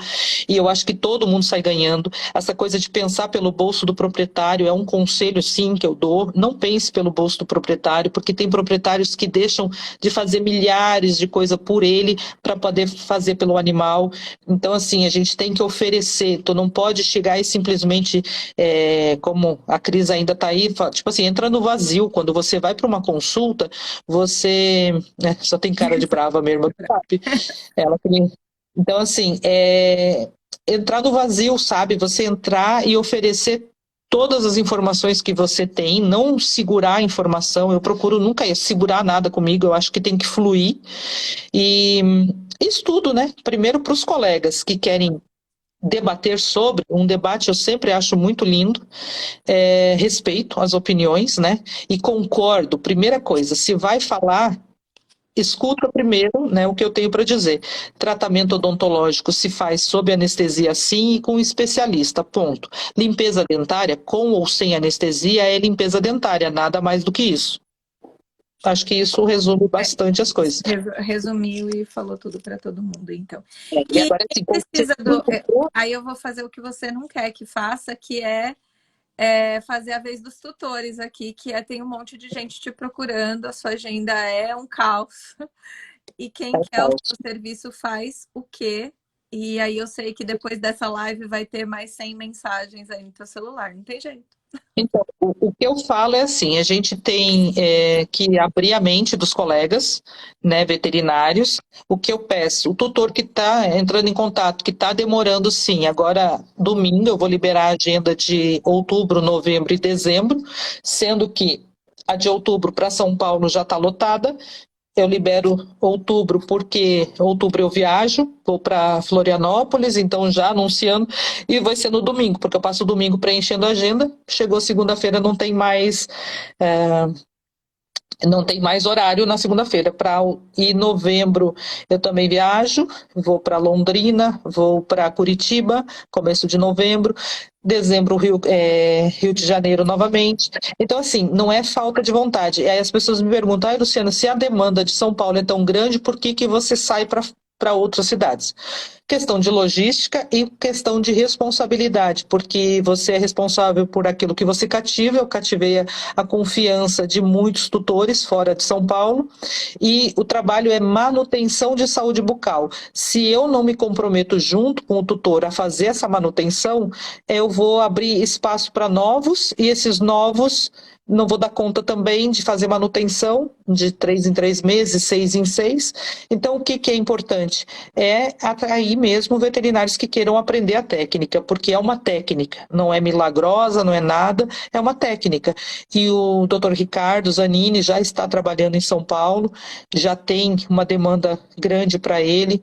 A: e eu acho que todo mundo sai ganhando. Essa coisa de pensar pelo bolso do proprietário é um conselho, sim, que eu dou, não pense pelo bolso do proprietário, porque tem proprietários que deixam de fazer milhares de coisas por ele para poder fazer pelo animal. Então, assim, a gente tem que oferecer, tu não pode chegar e simplesmente como a Cris ainda está aí, tipo assim, entra no vazio. Quando você vai para uma consulta, você... só tem cara de brava mesmo, sabe? Ela tem... Então, assim, entrar no vazio, sabe? Você entrar e oferecer todas as informações que você tem, não segurar a informação. Eu procuro nunca segurar nada comigo, eu acho que tem que fluir. E estudo, né? Primeiro para os colegas que querem debater sobre, um debate eu sempre acho muito lindo, respeito as opiniões, né? E concordo, primeira coisa, se vai falar, escuta primeiro, né, o que eu tenho para dizer. Tratamento odontológico se faz sob anestesia sim e com especialista, ponto. Limpeza dentária, com ou sem anestesia, é limpeza dentária, nada mais do que isso. Acho que isso resume bastante as coisas.
B: Resumiu e falou tudo para todo mundo, então.
A: E agora, assim,
B: precisa aí eu vou fazer o que você não quer que faça, que é fazer a vez dos tutores aqui, que tem um monte de gente te procurando, a sua agenda é um caos. E quem quer o seu serviço faz o quê? E aí eu sei que depois dessa live vai ter mais 100 mensagens aí no teu celular, não tem jeito.
A: Então, o que eu falo é assim, a gente tem que abrir a mente dos colegas, né, veterinários. O que eu peço, o tutor que está entrando em contato, que está demorando sim, agora domingo eu vou liberar a agenda de outubro, novembro e dezembro, sendo que a de outubro para São Paulo já está lotada. Eu libero outubro porque outubro eu viajo, vou para Florianópolis, então já anunciando, e vai ser no domingo, porque eu passo o domingo preenchendo a agenda, chegou segunda-feira não tem mais horário na segunda-feira. Em novembro eu também viajo, vou para Londrina, vou para Curitiba, começo de novembro, dezembro Rio de Janeiro novamente. Então, assim, não é falta de vontade. Aí as pessoas me perguntam, Luciana, se a demanda de São Paulo é tão grande, por que você sai para outras cidades? Questão de logística e questão de responsabilidade, porque você é responsável por aquilo que você cativa. Eu cativei a confiança de muitos tutores fora de São Paulo, e o trabalho é manutenção de saúde bucal. Se eu não me comprometo junto com o tutor a fazer essa manutenção, eu vou abrir espaço para novos, e esses novos não vou dar conta também de fazer manutenção de 3 em 3 meses, 6 em 6. Então, o que é importante? É atrair mesmo veterinários que queiram aprender a técnica, porque é uma técnica, não é milagrosa, não é nada, é uma técnica. E o Dr. Ricardo Zanini já está trabalhando em São Paulo, já tem uma demanda grande para ele.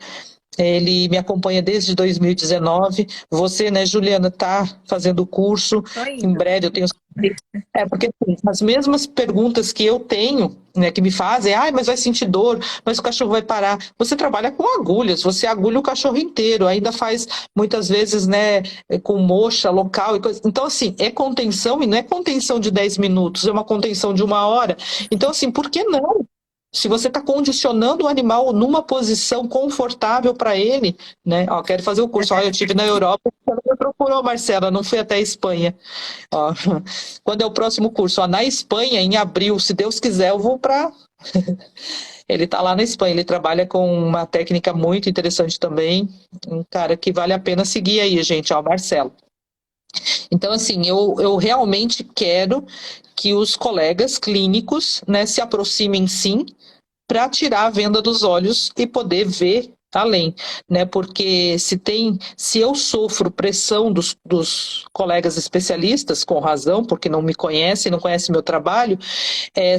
A: Ele me acompanha desde 2019. Você, né, Juliana, está fazendo o curso. Em breve eu tenho. Porque assim, as mesmas perguntas que eu tenho, né, que me fazem, mas vai sentir dor, mas o cachorro vai parar. Você trabalha com agulhas, você agulha o cachorro inteiro, ainda faz muitas vezes, né, com moxa local e coisa. Então, assim, é contenção, e não é contenção de 10 minutos, é uma contenção de 1 hora. Então, assim, por que não? Se você está condicionando o animal numa posição confortável para ele, né? Quero fazer o curso. Eu estive na Europa, você me procurou, Marcela, não fui até a Espanha. Quando é o próximo curso? Na Espanha, em abril, se Deus quiser, eu vou para... Ele está lá na Espanha, ele trabalha com uma técnica muito interessante também, um cara que vale a pena seguir aí, gente, Marcelo. Então, assim, eu realmente quero que os colegas clínicos, né, se aproximem sim, para tirar a venda dos olhos e poder ver além, né? Porque se eu sofro pressão dos colegas especialistas, com razão, porque não me conhecem, não conhecem meu trabalho,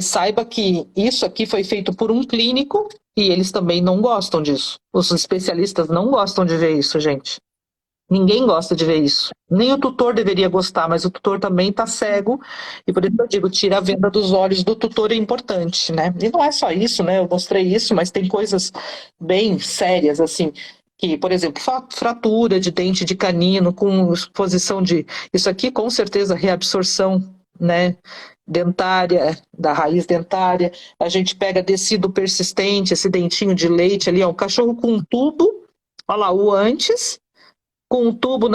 A: saiba que isso aqui foi feito por um clínico e eles também não gostam disso. Os especialistas não gostam de ver isso, gente. Ninguém gosta de ver isso. Nem o tutor deveria gostar, mas o tutor também está cego, e por isso eu digo, tira a venda dos olhos do tutor é importante, né? E não é só isso, né? Eu mostrei isso, mas tem coisas bem sérias, assim, que, por exemplo, fratura de dente de canino com exposição de... Isso aqui, com certeza, reabsorção, né? Dentária, da raiz dentária. A gente pega tecido persistente, esse dentinho de leite ali, um cachorro com um tubo, olha lá, o antes... com um tubo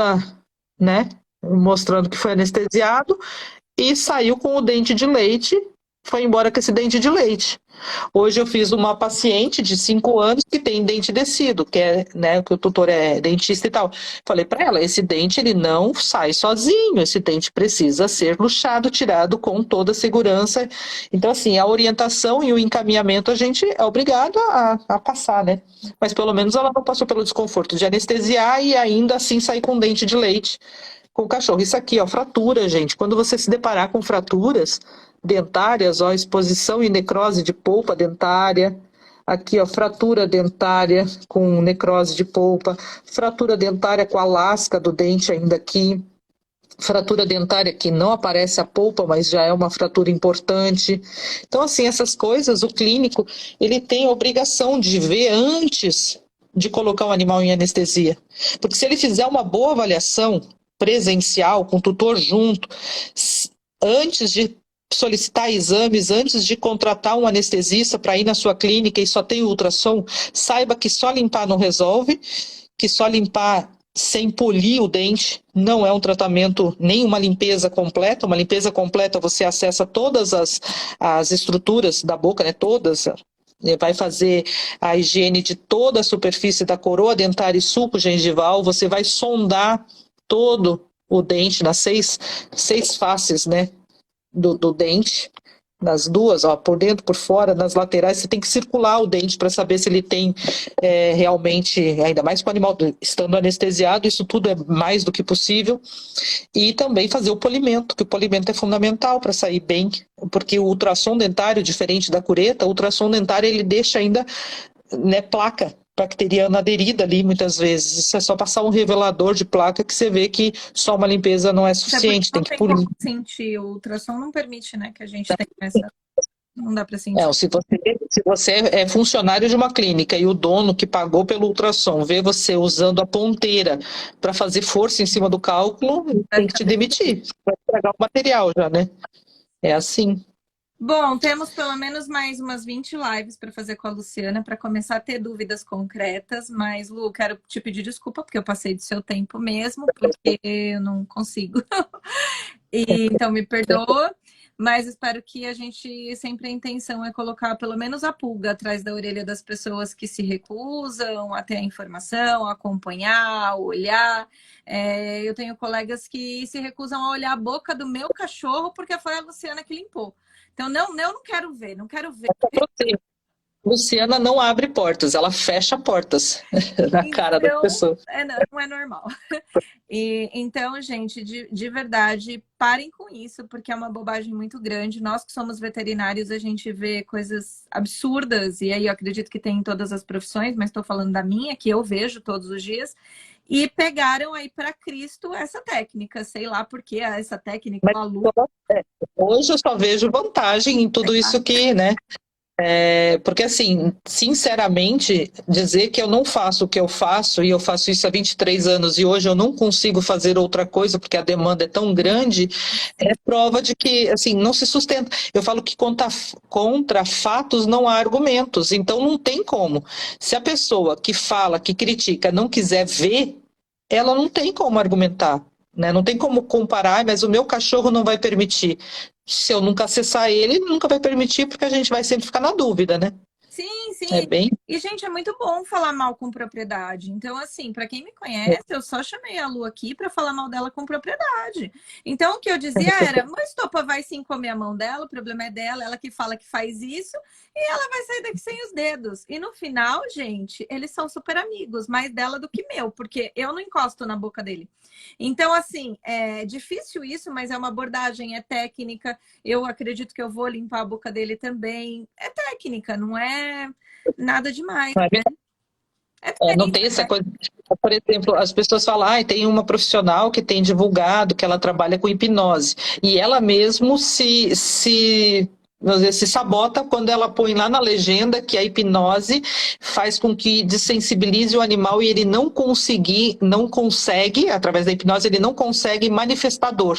A: né, mostrando que foi anestesiado, e saiu com o dente de leite foi embora com esse dente de leite. Hoje eu fiz uma paciente de 5 anos que tem dente descido, que é, né, que o tutor é dentista e tal. Falei para ela, esse dente ele não sai sozinho, esse dente precisa ser luxado, tirado com toda a segurança. Então, assim, a orientação e o encaminhamento a gente é obrigado a passar, né? Mas pelo menos ela não passou pelo desconforto de anestesiar e ainda assim sair com dente de leite com o cachorro. Isso aqui, ó, fratura, gente. Quando você se deparar com fraturas dentárias, ó, exposição e necrose de polpa dentária. Aqui, ó, fratura dentária com necrose de polpa, fratura dentária com a lasca do dente ainda aqui, fratura dentária que não aparece a polpa, mas já é uma fratura importante. Então, assim, essas coisas, o clínico, ele tem a obrigação de ver antes de colocar o animal em anestesia. Porque se ele fizer uma boa avaliação presencial, com o tutor junto, antes de solicitar exames, antes de contratar um anestesista para ir na sua clínica e só tem ultrassom, saiba que só limpar não resolve, que só limpar sem polir o dente não é um tratamento, nem uma limpeza completa. Uma limpeza completa você acessa todas as estruturas da boca, né, todas, vai fazer a higiene de toda a superfície da coroa dentária e sulco gengival, você vai sondar todo o dente nas seis faces, né, do dente, nas duas, ó, por dentro, por fora, nas laterais, você tem que circular o dente para saber se ele tem realmente, ainda mais com o animal estando anestesiado, isso tudo é mais do que possível. E também fazer o polimento, que o polimento é fundamental para sair bem, porque o ultrassom dentário, diferente da cureta, o ultrassom dentário ele deixa ainda, né, placa bacteriana aderida ali muitas vezes. Isso é só passar um revelador de placa que você vê que só uma limpeza não é suficiente, tem que polir.
B: Não sentir, o ultrassom não permite, né, que a gente tenha essa... Não dá para sentir.
A: Se você é funcionário de uma clínica e o dono que pagou pelo ultrassom vê você usando a ponteira para fazer força em cima do cálculo, tem que te demitir. Vai estragar o material já, né? É assim.
B: Bom, temos pelo menos mais umas 20 lives para fazer com a Luciana para começar a ter dúvidas concretas, mas Lu, quero te pedir desculpa porque eu passei do seu tempo mesmo, porque eu não consigo. Então me perdoa, mas espero que a gente, sempre a intenção é colocar pelo menos a pulga atrás da orelha das pessoas que se recusam a ter a informação, a acompanhar, olhar. Eu tenho colegas que se recusam a olhar a boca do meu cachorro porque foi a Luciana que limpou. Então, eu não quero ver, não quero ver.
A: Luciana não abre portas, ela fecha portas na cara da pessoa.
B: Não é normal. Então, gente, de verdade, parem com isso, porque é uma bobagem muito grande. Nós que somos veterinários, a gente vê coisas absurdas, e aí eu acredito que tem em todas as profissões, mas estou falando da minha, que eu vejo todos os dias. E pegaram aí para Cristo essa técnica, sei lá por que essa técnica.
A: Hoje eu só vejo vantagem em tudo isso que, né? Porque assim, sinceramente, dizer que eu não faço o que eu faço, e eu faço isso há 23 anos, e hoje eu não consigo fazer outra coisa porque a demanda é tão grande, é prova de que, assim, não se sustenta. Eu falo que contra fatos não há argumentos, então não tem como. Se a pessoa que fala, que critica, não quiser ver, ela não tem como argumentar, né? Não tem como comparar, mas o meu cachorro não vai permitir. Se eu nunca acessar ele nunca vai permitir, porque a gente vai sempre ficar na dúvida, né?
B: Sim, sim. E, gente, é muito bom falar mal com propriedade. Então, assim, para quem me conhece, eu só chamei a Lu aqui para falar mal dela com propriedade. Então, o que eu dizia era, mas Topa vai sim comer a mão dela, o problema é dela, ela que fala que faz isso, e ela vai sair daqui sem os dedos. E no final, gente, eles são super amigos, mais dela do que meu, porque eu não encosto na boca dele. Então, assim, é difícil isso, mas é uma abordagem, é técnica. Eu acredito que eu vou limpar a boca dele também. É técnica, não é nada demais, né?
A: Não tem essa coisa. Por exemplo, as pessoas falam, tem uma profissional que tem divulgado que ela trabalha com hipnose. E ela mesmo se sabota quando ela põe lá na legenda que a hipnose faz com que desensibilize o animal e ele não consegue, através da hipnose, ele não consegue manifestar dor.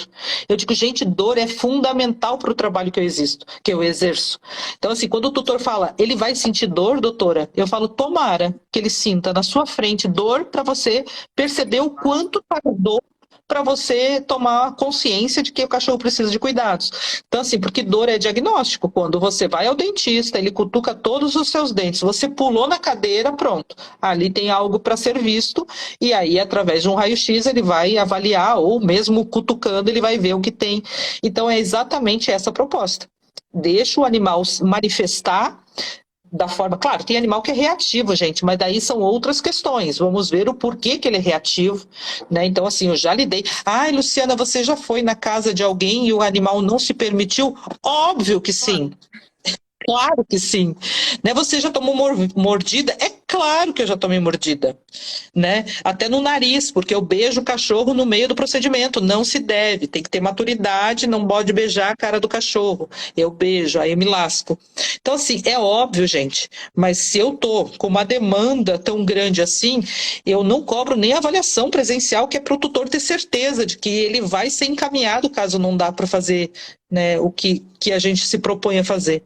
A: Eu digo, gente, dor é fundamental para o trabalho que eu exerço. Então, assim, quando o tutor fala, ele vai sentir dor, doutora? Eu falo, tomara que ele sinta na sua frente dor para você perceber o quanto faz dor para você tomar consciência de que o cachorro precisa de cuidados. Então, assim, porque dor é diagnóstico. Quando você vai ao dentista, ele cutuca todos os seus dentes, você pulou na cadeira, pronto. Ali tem algo para ser visto, e aí, através de um raio-x, ele vai avaliar, ou mesmo cutucando, ele vai ver o que tem. Então, é exatamente essa a proposta. Deixa o animal manifestar da forma... Claro, tem animal que é reativo, gente, mas daí são outras questões. Vamos ver o porquê que ele é reativo, né? Então, assim, eu já lidei. Ai, Luciana, você já foi na casa de alguém e o animal não se permitiu? Óbvio que sim. Claro que sim. Né? Você já tomou mordida? É claro que eu já tomei mordida. Né? Até no nariz, porque eu beijo o cachorro no meio do procedimento. Não se deve, tem que ter maturidade, não pode beijar a cara do cachorro. Eu beijo, aí eu me lasco. Então, assim, é óbvio, gente, mas se eu tô com uma demanda tão grande assim, eu não cobro nem a avaliação presencial, que é para o tutor ter certeza de que ele vai ser encaminhado caso não dá para fazer, né, o que a gente se propõe a fazer.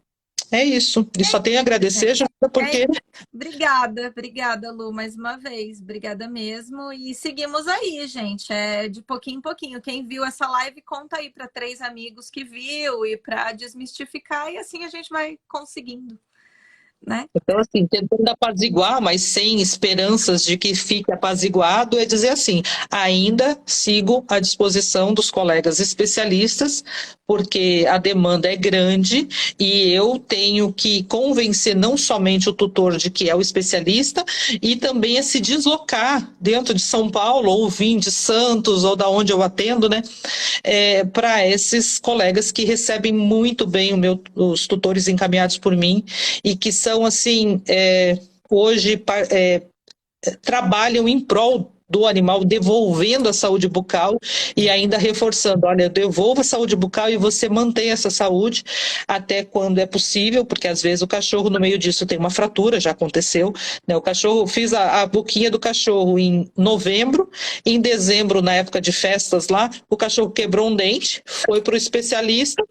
A: É isso. E só tenho a agradecer, Júlia, porque...
B: Obrigada, Lu, mais uma vez. Obrigada mesmo. E seguimos aí, gente. É de pouquinho em pouquinho. Quem viu essa live, conta aí para 3 amigos que viu e para desmistificar, e assim a gente vai conseguindo, né?
A: Então, assim, tentando apaziguar, mas sem esperanças de que fique apaziguado, é dizer assim, ainda sigo à disposição dos colegas especialistas, porque a demanda é grande e eu tenho que convencer não somente o tutor de que é o especialista, e também a se deslocar dentro de São Paulo, ou vir de Santos, ou da onde eu atendo, né, para esses colegas que recebem muito bem os tutores encaminhados por mim, e que são, assim, hoje trabalham em prol do animal, devolvendo a saúde bucal e ainda reforçando, olha, eu devolvo a saúde bucal e você mantém essa saúde até quando é possível, porque às vezes o cachorro no meio disso tem uma fratura, já aconteceu, né? O cachorro, fiz a boquinha do cachorro em novembro, em dezembro, na época de festas lá, o cachorro quebrou um dente, foi para o especialista,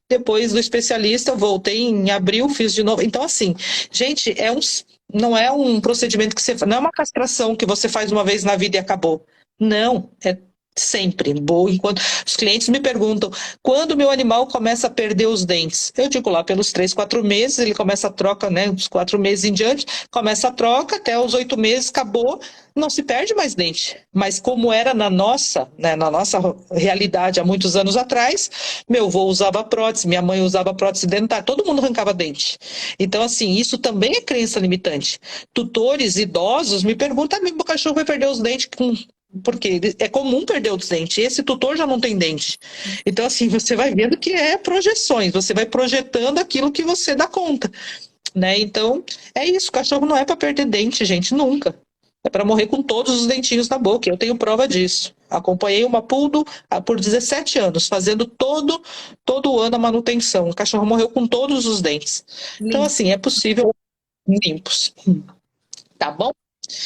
A: depois do especialista eu voltei em abril, fiz de novo. Então, assim, gente, não é um procedimento que não é uma castração que você faz uma vez na vida e acabou. Não, é sempre. Enquanto os clientes me perguntam quando meu animal começa a perder os dentes, eu digo lá pelos 3, 4 meses, ele começa a troca, né? Os 4 meses em diante, começa a troca, até os 8 meses, acabou, não se perde mais dente. Mas como era na nossa realidade há muitos anos atrás, meu avô usava prótese, minha mãe usava prótese dentária, todo mundo arrancava dente. Então, assim, isso também é crença limitante. Tutores idosos me perguntam, meu cachorro vai perder os dentes porque é comum perder os dentes. Esse tutor já não tem dente. Então, assim, você vai vendo que é projeções, você vai projetando aquilo que você dá conta, né? Então, é isso, o cachorro não é para perder dente, gente, nunca. É para morrer com todos os dentinhos na boca, eu tenho prova disso. Acompanhei uma poodle por 17 anos, fazendo todo ano a manutenção. O cachorro morreu com todos os dentes. Então, assim, é possível limpos. Tá bom?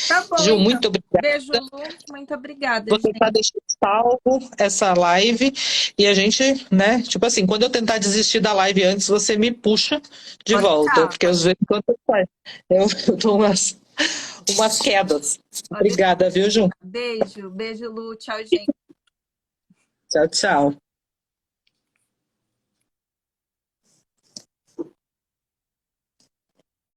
B: Tá bom,
A: Ju,
B: então.
A: muito obrigada.
B: Beijo, Lu. Muito obrigada,
A: Vou tentar deixar salvo essa live e a gente, né, tipo assim, quando eu tentar desistir da live antes, você me puxa de
B: Pode
A: volta,
B: deixar,
A: porque às vezes eu dou umas quedas. Obrigada, viu, Ju?
B: Beijo, Lu. Tchau, gente.
A: Tchau, tchau.